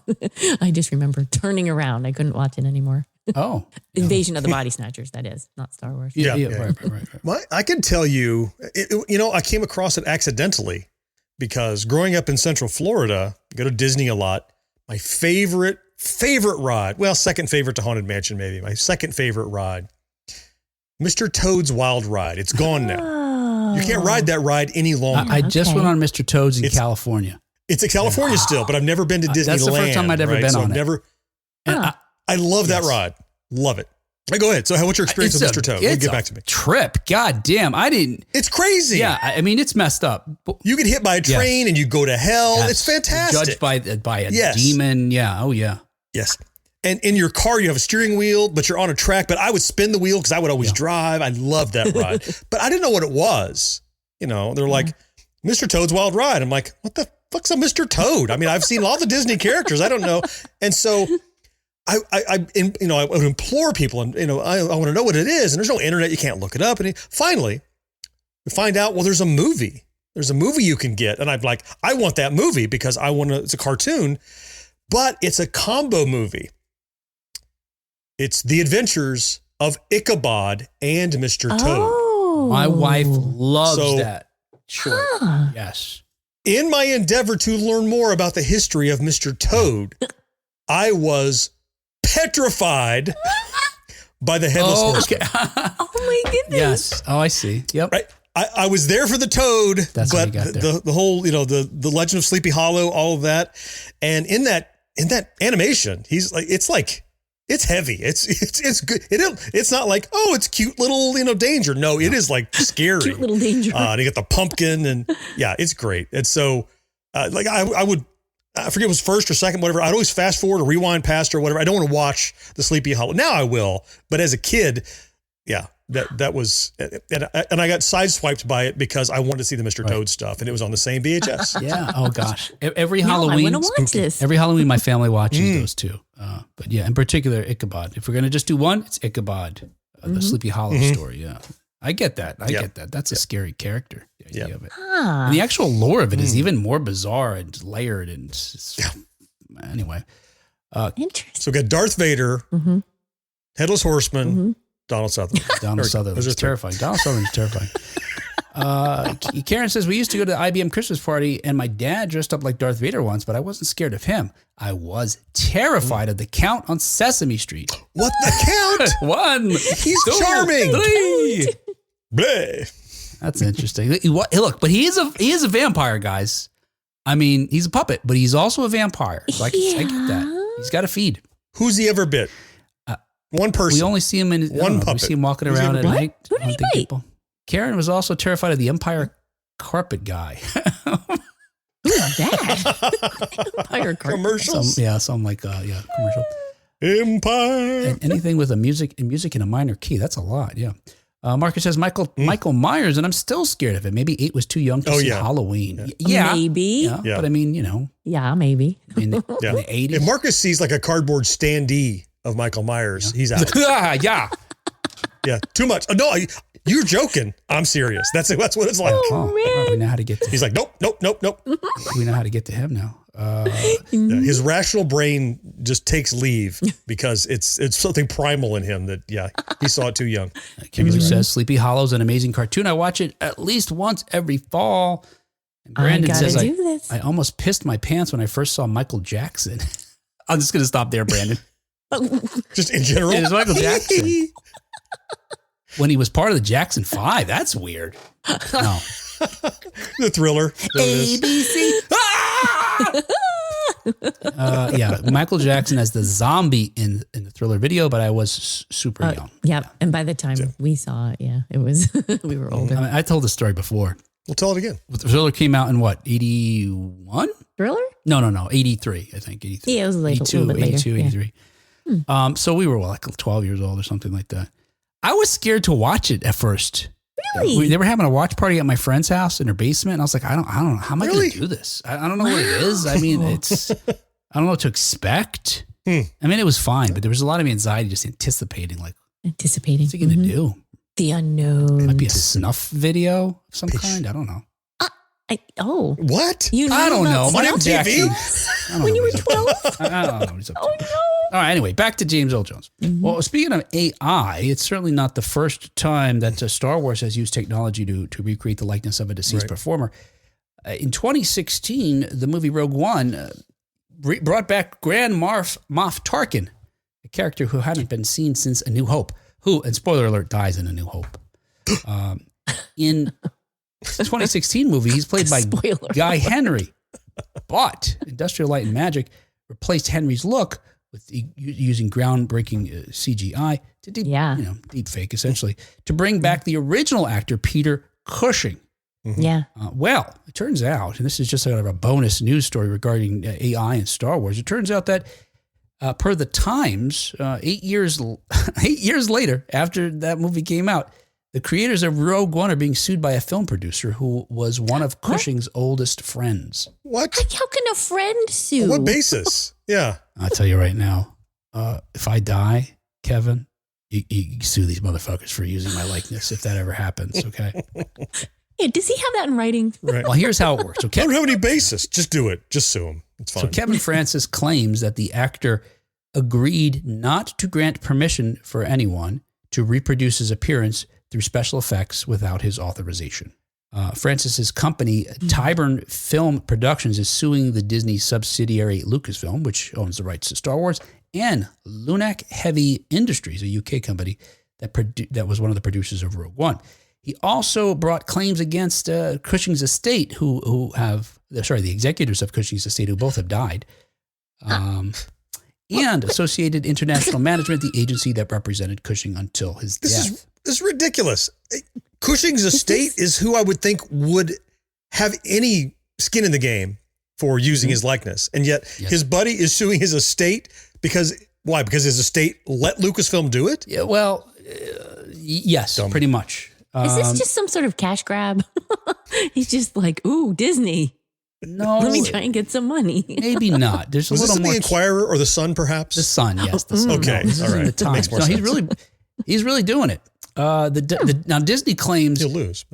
I just remember turning around. I couldn't watch it anymore. Oh, Invasion of the Body Snatchers. That is not Star Wars. Yeah. Right. I can tell you, I came across it accidentally because growing up in Central Florida, I go to Disney a lot. My favorite ride, well, second favorite to Haunted Mansion, maybe my second favorite ride. Mr. Toad's Wild Ride. It's gone now. You can't ride that ride any longer. I just went on Mr. Toad's in California. It's in California still, but I've never been to Disneyland. That's the first time I'd ever been on it. I love that ride. Love it. Hey, go ahead. So what's your experience with Mr. Toad? Get back to me. Trip. God damn. I didn't. It's crazy. Yeah. I mean, it's messed up. You get hit by a train and you go to hell. Yes. It's fantastic. Judged by a demon. Yeah. Oh, yeah. Yes. And in your car, you have a steering wheel, but you're on a track. But I would spin the wheel because I would always drive. I loved that ride. But I didn't know what it was. They're like, Mr. Toad's Wild Ride. I'm like, what the fuck's a Mr. Toad? I mean, I've seen all the Disney characters. I don't know. And so I would implore people, and I want to know what it is. And there's no internet. You can't look it up. And finally, we find out, well, there's a movie. There's a movie you can get. And I'm like, I want that movie because it's a cartoon, but it's a combo movie. It's The Adventures of Ichabod and Mr. Toad. Oh. My wife loves that short. Yes. In my endeavor to learn more about the history of Mr. Toad, I was petrified by the Headless Horseman. Oh my goodness. Yes. Oh, I see. Yep. Right. I was there for the Toad, but the whole, the Legend of Sleepy Hollow, all of that. And in that animation, he's like, it's heavy. It's good. It's not like, oh, it's cute little, danger. No, it is like scary. Cute little danger. And you got the pumpkin and it's great. And so I forget it was first or second, whatever. I'd always fast forward or rewind past or whatever. I don't want to watch the Sleepy Hollow. Now I will. But as a kid, that was, and I got sideswiped by it because I wanted to see the Mr. Toad stuff, and it was on the same VHS. Yeah. Oh gosh. Every Halloween, I want to watch this. Every Halloween, my family watches those two. But yeah, in particular, Ichabod. If we're gonna just do one, it's Ichabod, the Sleepy Hollow story. Yeah, I get that. I get that. That's a scary character. The idea of it. And the actual lore of it is even more bizarre and layered. And anyway, interesting. So we got Darth Vader, Headless Horseman. Donald Sutherland. Donald Sutherland is terrifying. Donald Sutherland is terrifying. Karen says, we used to go to the IBM Christmas party and my dad dressed up like Darth Vader once, but I wasn't scared of him. I was terrified of the Count on Sesame Street. What, the Count? 1, He's 2, charming. 3. Bleh. That's interesting. Look, but he is a vampire, guys. I mean, he's a puppet, but he's also a vampire. So I get that. He's got to feed. Who's he ever bit? One person. We only see him in one puppet. We see him walking around at night. Who did he bite? People. Karen was also terrified of the Empire carpet guy. Who's that? Empire carpet. Commercials? Some like commercial. Empire. And anything with music in a minor key. That's a lot. Yeah. Marcus says Michael Myers, and I'm still scared of it. Maybe 8 was too young to see Halloween. Yeah. Maybe. Yeah. But I mean, Yeah, maybe. in the 80s. If Marcus sees like a cardboard standee of Michael Myers, he's out. Yeah. Yeah, too much. No, you're joking. I'm serious. That's what it's like. Oh, man. We know how to get to him. He's like, nope. We know how to get to him now. Yeah, his rational brain just takes leave because it's something primal in him that, he saw it too young. Kimberly says Sleepy Hollow's an amazing cartoon. I watch it at least once every fall. And Brandon says, I almost pissed my pants when I first saw Michael Jackson. I'm just going to stop there, Brandon. Just in general? It is Michael Jackson. When he was part of the Jackson 5. That's weird. No. The Thriller. ABC. Michael Jackson as the zombie in the Thriller video, but I was super young. Yeah, and by the time we saw it, it was we were older. I told the story before. We'll tell it again. The Thriller came out in what, 81? Thriller? No, 83, I think. 83. Yeah, it was like 82, a little bit later. 82, 83. So we were like 12 years old or something like that. I was scared to watch it at first. Really? They were having a watch party at my friend's house in her basement. And I was like, I don't know. How am I going to do this? I don't know what it is. I mean, I don't know what to expect. I mean, it was fine, but there was a lot of anxiety just anticipating. What's he going to do? The unknown. It might be a snuff video of some kind. I don't know. What? I don't know. My name's Jackson. When you were 12? I don't know what he's up to. Oh, no. All right, anyway, back to James Earl Jones. Well, speaking of AI, it's certainly not the first time that Star Wars has used technology to recreate the likeness of a deceased performer. In 2016, the movie Rogue One brought back Grand Moff Tarkin, a character who hadn't been seen since A New Hope, who, and spoiler alert, dies in A New Hope. In the 2016 movie, he's played by Guy Henry, but Industrial Light and Magic replaced Henry's look with using groundbreaking CGI to deep fake, essentially, to bring back the original actor, Peter Cushing. Yeah. Well, it turns out, and this is just sort of a bonus news story regarding AI and Star Wars. It turns out that per the Times, 8 years later, after that movie came out, the creators of Rogue One are being sued by a film producer who was one of Cushing's oldest friends. What? How can a friend sue? On what basis? Yeah. I'll tell you right now, if I die, Kevin, you sue these motherfuckers for using my likeness if that ever happens, okay? Yeah, does he have that in writing? Right. Well, here's how it works. I don't have any basis. Just do it. Just sue him. It's fine. So Kevin Francis claims that the actor agreed not to grant permission for anyone to reproduce his appearance through special effects without his authorization. Francis's company, Tyburn Film Productions, is suing the Disney subsidiary Lucasfilm, which owns the rights to Star Wars, and Lunac Heavy Industries, a UK company that was one of the producers of Rogue One. He also brought claims against Cushing's estate, the executors of Cushing's estate, who both have died, and Associated International Management, the agency that represented Cushing until his death. This is ridiculous. Cushing's estate is who I would think would have any skin in the game for using his likeness. And yet his buddy is suing his estate why? Because his estate let Lucasfilm do it? Yeah, well, yes, pretty much. Is this just some sort of cash grab? He's just like, ooh, Disney. No. Let me try and get some money. Maybe not. There's Was a little this in more. The Inquirer or the Sun, perhaps? The Sun, yes. The Sun. Okay, No, this all is in right. the Times. Makes more sense. He's really doing it. Now Disney claims He'll lose.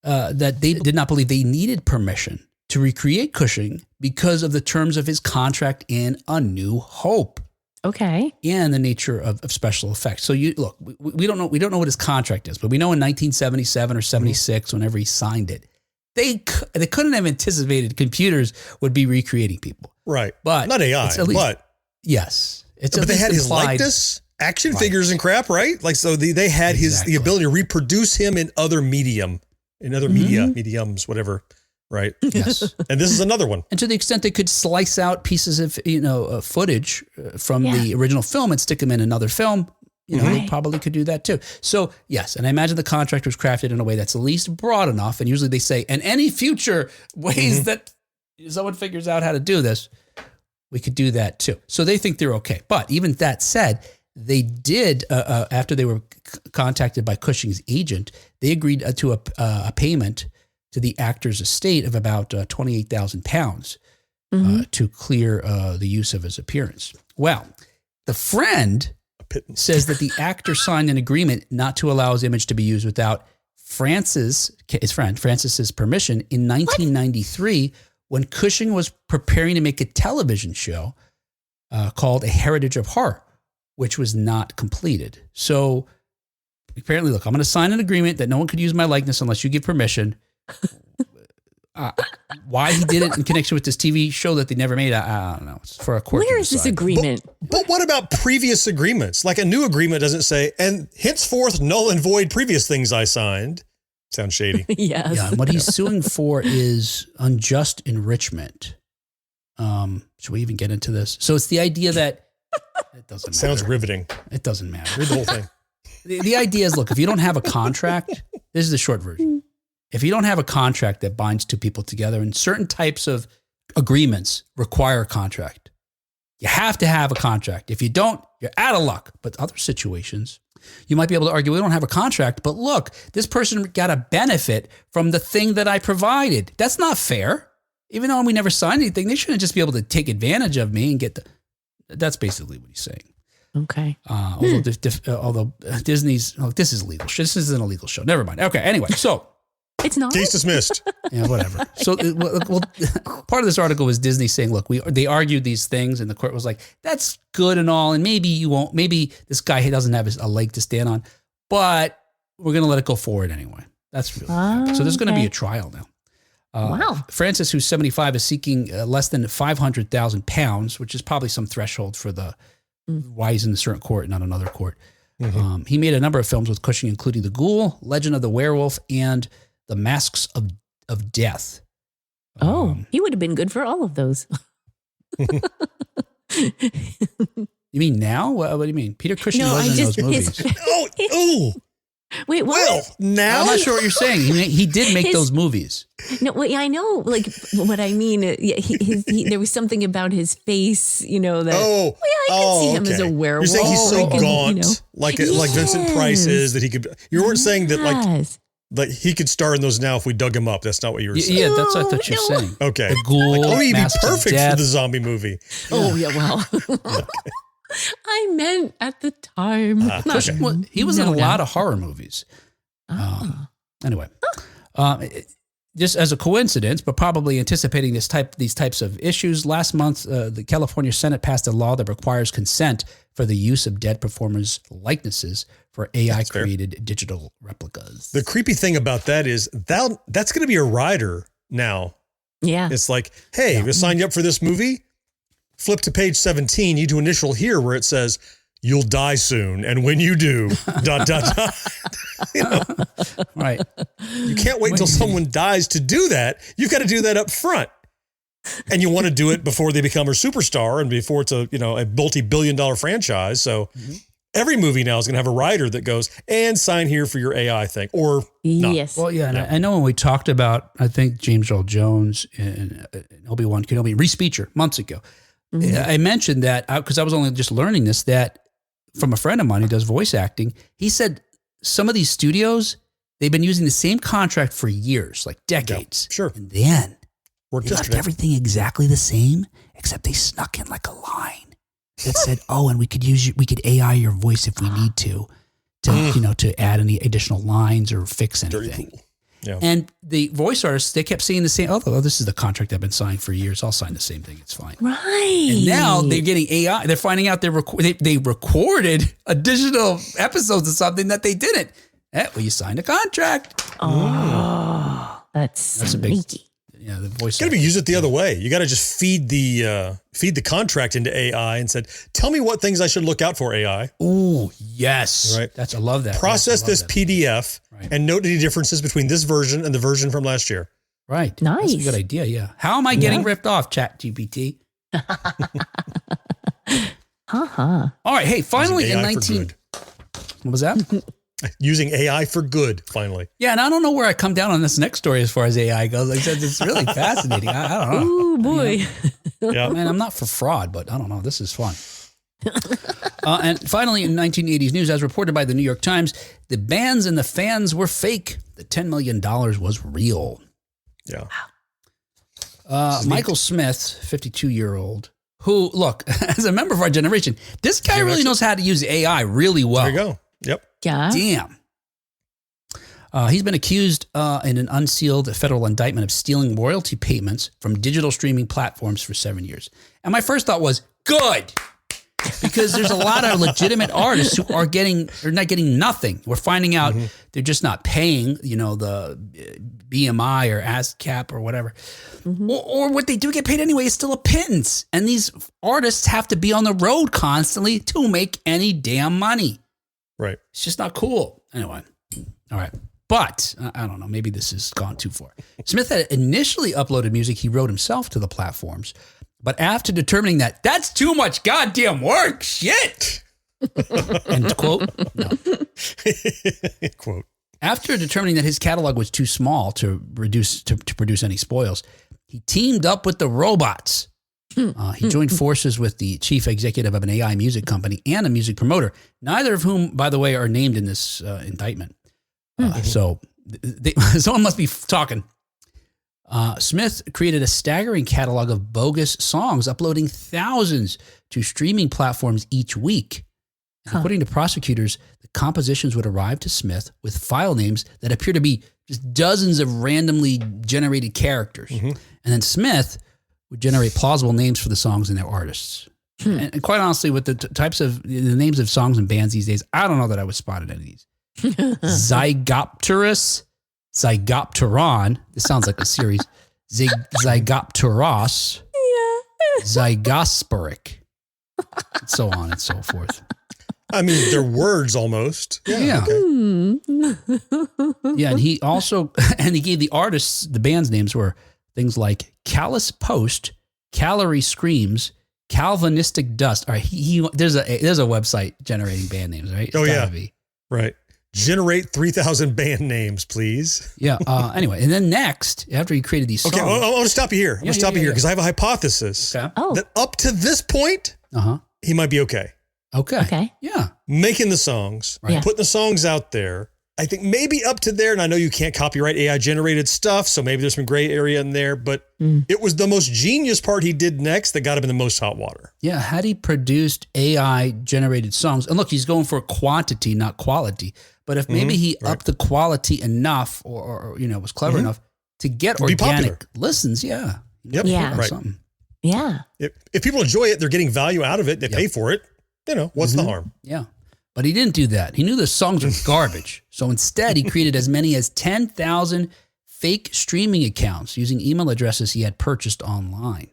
that they did not believe they needed permission to recreate Cushing because of the terms of his contract in A New Hope. Okay. and the nature of special effects. So you look, we don't know what his contract is, but we know in 1977 or 76, whenever he signed it, they couldn't have anticipated computers would be recreating people. Right. But not AI, it's at least, but yes. It's but at they least had his implied, likeness, action figures and crap, right? Like, so they had the ability to reproduce him in other mediums, whatever. Right. Yes. And this is another one. And to the extent they could slice out pieces of, footage from the original film and stick them in another film, they probably could do that too. So yes. And I imagine the contract was crafted in a way that's at least broad enough. And usually they say, and any future ways that someone figures out how to do this, we could do that too. So they think they're okay. But even that said, they did, after they were contacted by Cushing's agent, they agreed to a payment to the actor's estate of about £28,000 to clear the use of his appearance. Well, the friend says that the actor signed an agreement not to allow his image to be used without Francis's permission in 1993 when Cushing was preparing to make a television show called A Heritage of Horror, which was not completed. So apparently, look, I'm going to sign an agreement that no one could use my likeness unless you give permission. Why he did it in connection with this TV show that they never made, I don't know. It's for a court. Where is this agreement? But what about previous agreements? Like a new agreement doesn't say, and henceforth null and void previous things I signed. Sounds shady. Yes. Yeah, and what he's suing for is unjust enrichment. Should we even get into this? So it's the idea that it doesn't matter. Sounds riveting. It doesn't matter. Read the whole thing. The idea is, look, if you don't have a contract, this is the short version. If you don't have a contract that binds two people together, and certain types of agreements require a contract, you have to have a contract. If you don't, you're out of luck. But other situations, you might be able to argue, we don't have a contract, but look, this person got a benefit from the thing that I provided. That's not fair. Even though we never signed anything, they shouldn't just be able to take advantage of me and get the... That's basically what he's saying. Okay. Although Disney's... Oh, this is illegal. This isn't a legal show. Never mind. Okay, anyway, so... It's not. Case dismissed. Yeah, whatever. So, part of this article was Disney saying, look, they argued these things and the court was like, that's good and all. And maybe you won't, maybe this guy doesn't have a leg to stand on, but we're going to let it go forward anyway. That's really so there's going to be a trial now. Wow. Francis, who's 75, is seeking less than £500,000, which is probably some threshold for why he's in a certain court, not another court. Mm-hmm. He made a number of films with Cushing, including The Ghoul, Legend of the Werewolf, and The Masks of Death. He would have been good for all of those. You mean now? What do you mean? Peter Cushing wasn't in those movies. Wait, what? Well, now? I'm not sure what you're saying. He did make those movies. No, wait, I know. Like what I mean. There was something about his face, that. I could see him as a werewolf. You're saying he's so gaunt, like Vincent Price is, that he could. You weren't saying that like he could star in those now if we dug him up. That's not what you were saying. Yeah, that's what I thought you were saying. Okay. The Ghoul, he'd be Masks of perfect Death. for the zombie movie. Oh yeah, well. I meant at the time. He was in a lot of horror movies. Anyway, just as a coincidence, but probably anticipating these types of issues, last month the California Senate passed a law that requires consent for the use of dead performers' likenesses for AI-created digital replicas. The creepy thing about that is that's going to be a rider now. Yeah, it's like, hey, we signed you up for this movie. Flip to page 17, you do initial here where it says, you'll die soon. And when you do, ... Right. You can't wait until someone dies to do that. You've got to do that up front. And you want to do it before they become a superstar and before it's a multi-billion-dollar franchise. So every movie now is going to have a rider that goes, and sign here for your AI thing. Or not. Yes. Well, yeah. And I know when we talked about, I think, James Earl Jones and Obi-Wan Kenobi, Reese Beecher, months ago, I mentioned that because I was only just learning this, that from a friend of mine who does voice acting, he said some of these studios, they've been using the same contract for years, like decades. Yeah, sure. And then they left everything exactly the same, except they snuck in like a line that said, and we could AI your voice if we need to add any additional lines or fix anything. Cool. Yeah. And the voice artists, they kept saying the same, oh, this is the contract I've been signing for years. I'll sign the same thing. It's fine. Right. And now they're getting AI. They're finding out they recorded additional episodes of something that they didn't. Well, you signed a contract. Oh, that's a big, sneaky. yeah, the voice. Got to use it the other way. You got to just feed the contract into AI and said, tell me what things I should look out for, AI. Oh, yes. Right. I love that. Process this PDF Right. and note any differences between this version and the version from last year. Right. Nice. That's a good idea. Yeah. How am I getting ripped off, ChatGPT? Uh-huh. All right. Hey, finally Using in AI for 19. good. What was that? Using AI for good, finally. Yeah, and I don't know where I come down on this next story as far as AI goes. Like I said, it's really fascinating. I don't know. Oh, boy. Yeah. Man, I'm not for fraud, but I don't know. This is fun. And finally, in 1980s news, as reported by the New York Times, the bands and the fans were fake. The $10 million was real. Yeah. Michael Smith, 52-year-old, who, look, as a member of our generation, this guy really knows how to use AI really well. There you go. Yep. Yeah. Damn. He's been accused in an unsealed federal indictment of stealing royalty payments from digital streaming platforms for 7 years. And my first thought was, good. Because there's a lot of legitimate artists who are not getting nothing. We're finding out they're just not paying, the BMI or ASCAP or whatever. Or what they do get paid anyway is still a pittance. And these artists have to be on the road constantly to make any damn money. Right. It's just not cool. Anyway, all right. But I don't know. Maybe this has gone too far. Smith had initially uploaded music he wrote himself to the platforms. But after determining that that's too much goddamn work, shit. End quote. No. Quote. After determining that his catalog was too small to produce any spoils, he teamed up with the robots. He joined forces with the chief executive of an AI music company and a music promoter, neither of whom, by the way, are named in this indictment. So someone must be talking. Smith created a staggering catalog of bogus songs, uploading thousands to streaming platforms each week. According to prosecutors, the compositions would arrive to Smith with file names that appear to be just dozens of randomly generated characters. And then Smith would generate plausible names for the songs and their artists. And quite honestly, with the types of the names of songs and bands these days, I don't know that I would spot any of these. Zygopterus, Zygopteron. This sounds like a series. Zygopteros. Yeah. Zygosporic. And so on and so forth. I mean, they're words almost. Yeah. Okay. Yeah, and he also he gave the artists, the band's names were things like Callous Post, Calorie Screams, Calvinistic Dust. All right, there's a website generating band names, right? Oh, yeah. Right. Generate 3,000 band names, please. Yeah. Anyway, and then next, after he created these songs. Okay, I want to stop you here. I'm going to stop you here because I have a hypothesis Okay. that up to this point, he might be okay. Okay. Yeah. Making the songs, putting the songs out there. I think maybe up to there, and I know you can't copyright AI generated stuff, so maybe there's some gray area in there, but it was the most genius part he did next that got him in the most hot water. Yeah. Had he produced AI generated songs, and look, he's going for quantity, not quality. But if maybe he upped the quality enough or was clever enough to get organic listens, Yep. Yeah. Right. Something. Yeah. If people enjoy it, they're getting value out of it, they pay for it. What's the harm? Yeah. But he didn't do that. He knew the songs were garbage. So instead, he created as many as 10,000 fake streaming accounts using email addresses he had purchased online.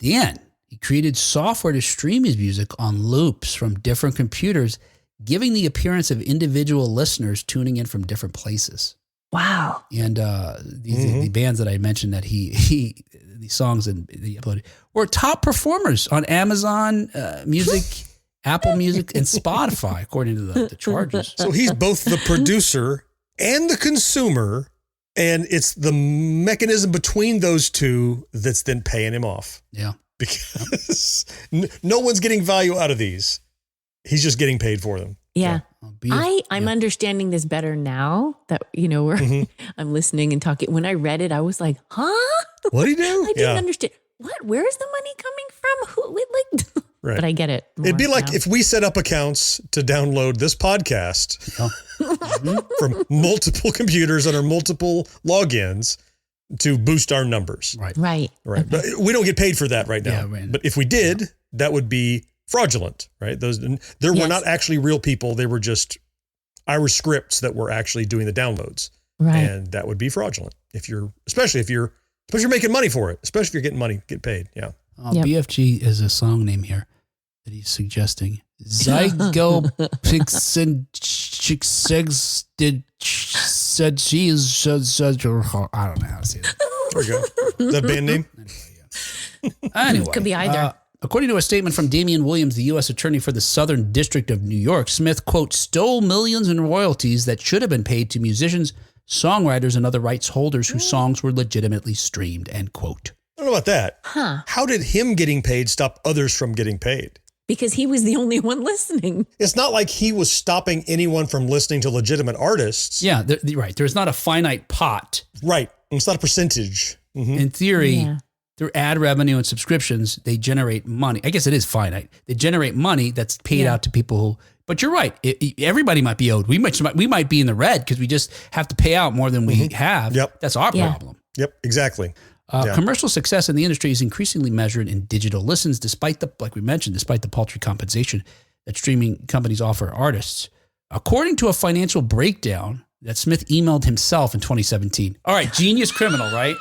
Then he created software to stream his music on loops from different computers, giving the appearance of individual listeners tuning in from different places. Wow. And the bands that I mentioned that these songs that he uploaded were top performers on Amazon Music, Apple Music, and Spotify, according to the charges. So he's both the producer and the consumer, and it's the mechanism between those two that's then paying him off. Yeah. Because no one's getting value out of these. He's just getting paid for them. Yeah. I'm understanding this better now that, we're I'm listening and talking. When I read it, I was like, huh? What'd he do? I didn't understand. What? Where is the money coming from? Who? Right. But I get it. It'd be like now. if we set up accounts to download this podcast from multiple computers under multiple logins to boost our numbers. Right. Right. Right. But we don't get paid for that right now. Yeah, right. But if we did, that would be fraudulent, right? There were Yes. not actually real people. They were just our scripts that were actually doing the downloads. Right. And that would be fraudulent especially if you're making money for it, especially if you're getting paid. Yeah. Yep. BFG is a song name here that he's suggesting. Zygo Pixen Chicks did said she is I don't know how to say that. There we go. Is that band name? Anyway, Could be either. According to a statement from Damian Williams, the U.S. Attorney for the Southern District of New York, Smith, quote, stole millions in royalties that should have been paid to musicians, songwriters, and other rights holders whose songs were legitimately streamed, end quote. I don't know about that. Huh. How did him getting paid stop others from getting paid? Because he was the only one listening. It's not like he was stopping anyone from listening to legitimate artists. Yeah, right. There's not a finite pot. Right. It's not a percentage. Mhm. In theory, Yeah. through ad revenue and subscriptions, they generate money. I guess it is finite. They generate money that's paid out to people who. But you're right. Everybody might be owed. We might be in the red because we just have to pay out more than we have. Yep. That's our Yeah. problem. Yep, exactly. Yeah. Commercial success in the industry is increasingly measured in digital listens, despite the paltry compensation that streaming companies offer artists. According to a financial breakdown that Smith emailed himself in 2017. All right, genius criminal, right?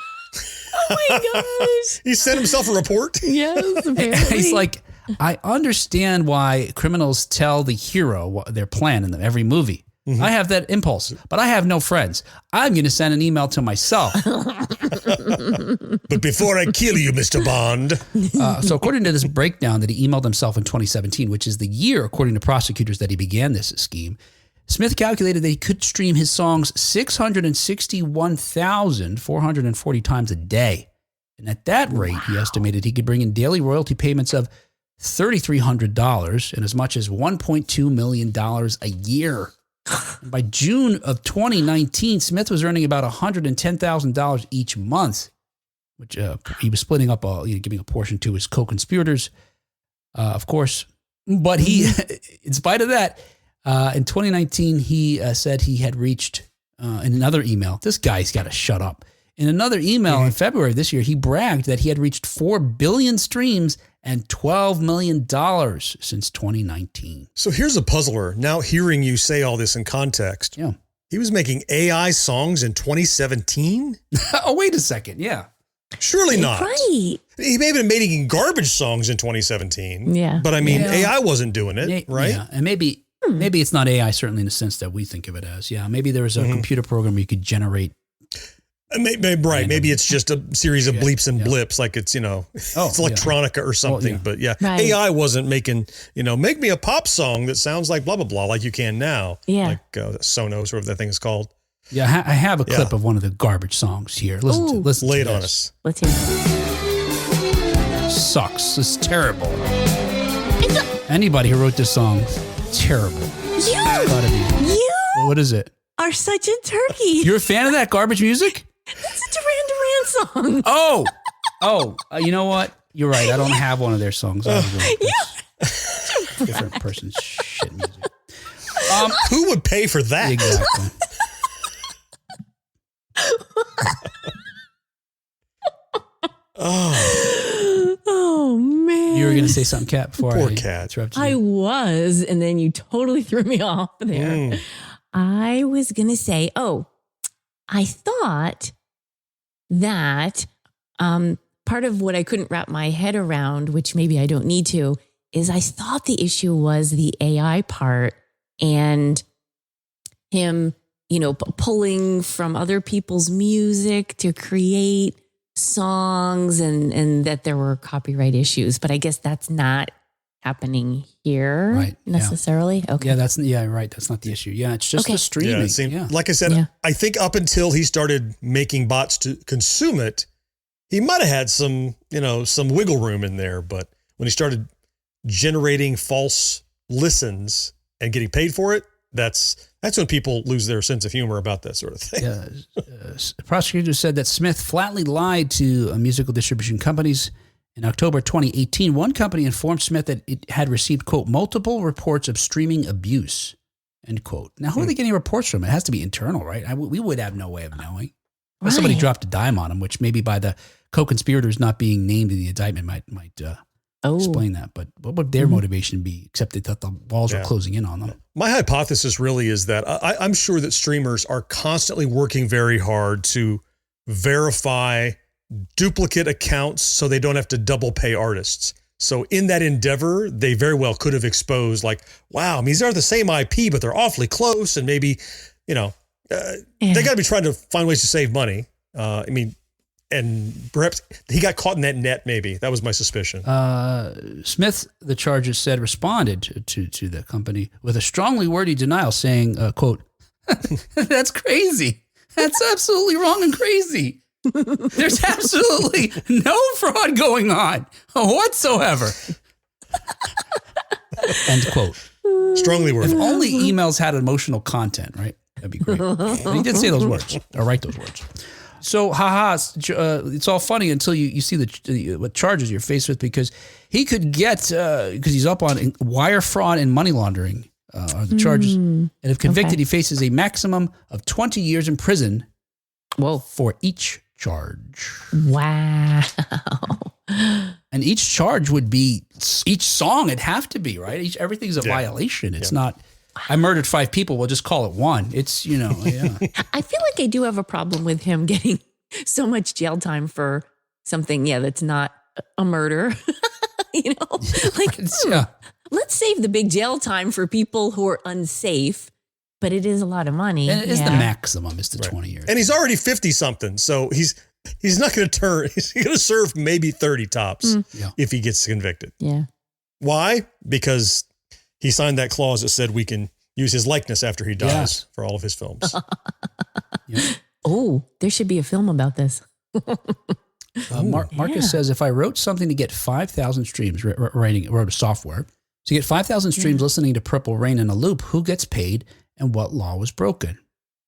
Oh my gosh. He sent himself a report. Yes, apparently. He's like, I understand why criminals tell the hero their plan in every movie. I have that impulse, but I have no friends. I'm going to send an email to myself. But before I kill you, Mr. Bond. So according to this breakdown that he emailed himself in 2017, which is the year, according to prosecutors, that he began this scheme, Smith calculated that he could stream his songs 661,440 times a day. And at that rate, he estimated he could bring in daily royalty payments of $3,300 and as much as $1.2 million a year. And by June of 2019, Smith was earning about $110,000 each month, which he was splitting up, giving a portion to his co-conspirators, of course. But he, in spite of that, in 2019, he said he had reached, in another email, this guy's got to shut up. In another email in February this year, he bragged that he had reached 4 billion streams and $12 million since 2019. So here's a puzzler. Now hearing you say all this in context. Yeah. He was making AI songs in 2017? Oh, wait a second. Yeah. Surely not. Right. He may have been making garbage songs in 2017. Yeah. But I mean, Yeah. AI wasn't doing it, Yeah, right? Yeah. And maybe it's not AI, certainly in the sense that we think of it as. Yeah. Maybe there was a computer program where you could generate. Right. Maybe it's just a series of bleeps and yeah. blips, like it's, it's electronica or something. yeah. But yeah, Right. AI wasn't making, make me a pop song that sounds like blah, blah, blah, like you can now. Yeah. Like Sonos, whatever that thing is called. Yeah. I have a clip of one of the garbage songs here. Listen Lay to it on this. us. Let's hear it. Sucks. It's terrible. Anybody who wrote this song, terrible. You What is it? are such a turkey. You're a fan of that garbage music? That's a Duran Duran song. Oh, you know what? You're right. I don't have one of their songs. Different person's shit music. Who would pay for that? Exactly. Oh man. You were going to say something, Kat, before Poor I Kat. interrupted you. I was, and then you totally threw me off there. I was going to say, I thought that part of what I couldn't wrap my head around, which maybe I don't need to, is I thought the issue was the AI part and him, pulling from other people's music to create songs and that there were copyright issues. But I guess that's not happening here Right, yeah. necessarily. Okay. Yeah, right. That's not the issue. Yeah, it's just Okay. the streaming. Yeah, it seemed, like I said, Yeah. I think up until he started making bots to consume it, he might have had some wiggle room in there. But when he started generating false listens and getting paid for it, that's when people lose their sense of humor about that sort of thing. The prosecutor said that Smith flatly lied to musical distribution companies In October 2018, one company informed Smith that it had received, quote, multiple reports of streaming abuse, end quote. Now, who are they getting reports from? It has to be internal, right? We would have no way of knowing. Unless somebody dropped a dime on them, which maybe by the co-conspirators not being named in the indictment might explain that. But what would their motivation be, except they thought the walls were closing in on them? My hypothesis really is that I'm sure that streamers are constantly working very hard to verify duplicate accounts so they don't have to double pay artists. So in that endeavor, they very well could have exposed like, wow, I mean, these are the same IP, but they're awfully close. And maybe, they got to be trying to find ways to save money. And perhaps he got caught in that net, maybe. That was my suspicion. Smith, the charges said, responded to the company with a strongly worded denial saying, quote, that's crazy. That's absolutely wrong and crazy. There's absolutely no fraud going on whatsoever. End quote. Strongly worded. If only emails had emotional content, right? That'd be great. And he did say those words, or write those words. So, it's all funny until you see what charges you're faced with, because he could get, because he's up on wire fraud and money laundering are the charges. And if convicted, he faces a maximum of 20 years in prison for each charge. Wow. And each charge would be, each song, it'd have to be, right? Everything's a violation. It's not, I murdered 5 people, we'll just call it one. It's, I feel like I do have a problem with him getting so much jail time for something, that's not a murder. Let's save the big jail time for people who are unsafe, but it is a lot of money. And it is the maximum is the 20 years. And he's already 50 something. So he's not going to turn, he's going to serve maybe 30 tops if he gets convicted. Yeah. Why? Because he signed that clause that said we can use his likeness after he dies for all of his films. Oh, there should be a film about this. Marcus says, if I wrote something to get 5,000 streams, wrote a software, to get 5,000 streams listening to Purple Rain in a loop, who gets paid and what law was broken?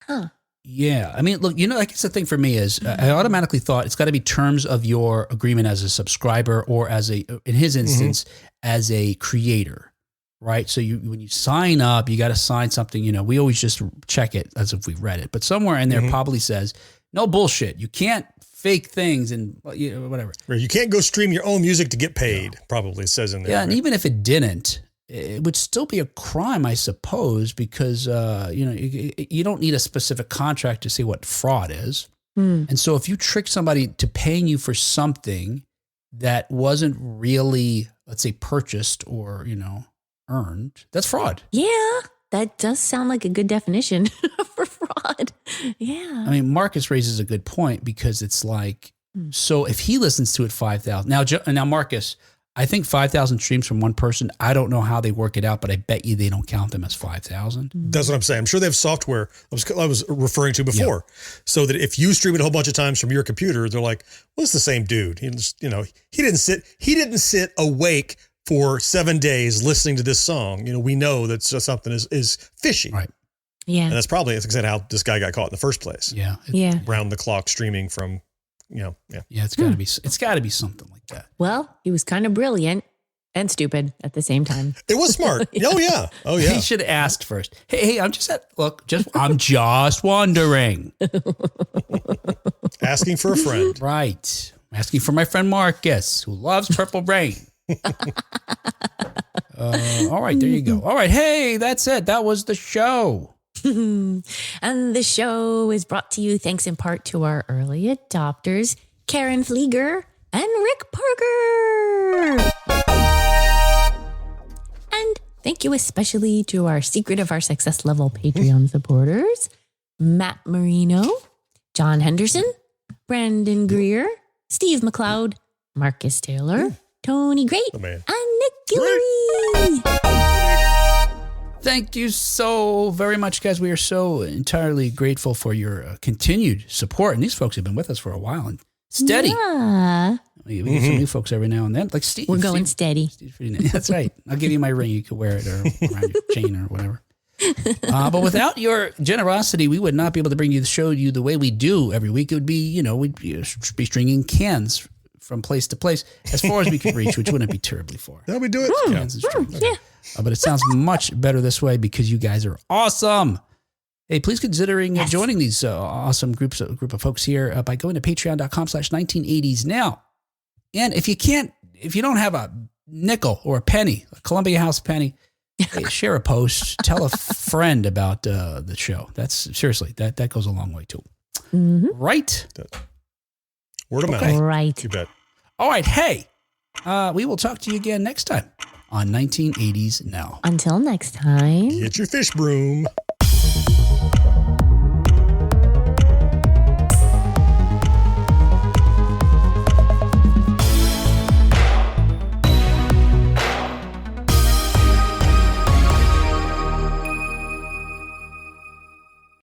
Huh. Yeah. I mean, look, like it's the thing for me is I automatically thought it's got to be terms of your agreement as a subscriber or in his instance, as a creator. Right. So when you sign up, you got to sign something, we always just check it as if we read it, but somewhere in there probably says, no bullshit. You can't fake things and whatever. You can't go stream your own music to get paid. Probably it says in there. Yeah. And even if it didn't, it would still be a crime, I suppose, because, you don't need a specific contract to say what fraud is. And so if you trick somebody to paying you for something that wasn't really, let's say, purchased or, earned, that's fraud. Yeah, that does sound like a good definition for fraud. Yeah. I mean, Marcus raises a good point because it's like, so if he listens to it 5,000, now Marcus, I think 5,000 streams from one person, I don't know how they work it out, but I bet you they don't count them as 5,000. That's what I'm saying. I'm sure they have software I was referring to before. So that if you stream it a whole bunch of times from your computer, they're like, well, it's the same dude. He didn't sit awake for 7 days listening to this song. We know that something is fishy. Right. Yeah. And that's exactly how this guy got caught in the first place. Yeah. Round the clock streaming from, Yeah, it's gotta be something like that. Well, he was kind of brilliant and stupid at the same time. It was smart. Oh yeah. He should have asked first. Hey, I'm just wondering. Asking for a friend. Right. Asking for my friend Marcus, who loves Purple Rain. All right, there you go. All right, hey, that's it. That was the show. And the show is brought to you thanks in part to our early adopters, Karen Flieger and Rick Parker. And thank you especially to our Secret of Our Success Level Patreon supporters, Matt Marino, John Henderson, Brandon Greer, Steve McLeod, Marcus Taylor, Tony Great, and Nick Guillory. Thank you so very much, guys. We are so entirely grateful for your continued support. And these folks have been with us for a while and steady. Yeah. We get some new folks every now and then. Like Steve. We're going steady. That's right. I'll give you my ring. You can wear it or around your chain or whatever. But without your generosity, we would not be able to bring you the show you the way we do every week. It would be, we'd be stringing cans from place to place as far as we could reach, which wouldn't be terribly far. That'll we do it. Kansas Street. Yeah. But it sounds much better this way because you guys are awesome. Hey, please considering joining these awesome group of folks here by going to patreon.com/1980s now. And if you don't have a nickel or a penny, a Columbia House penny, hey, share a post, tell a friend about the show. That's seriously, that goes a long way too. Mm-hmm. Right? Word of mouth. Right. You bet. All right. Hey, we will talk to you again next time on 1980s Now. Until next time. Get your fish broom.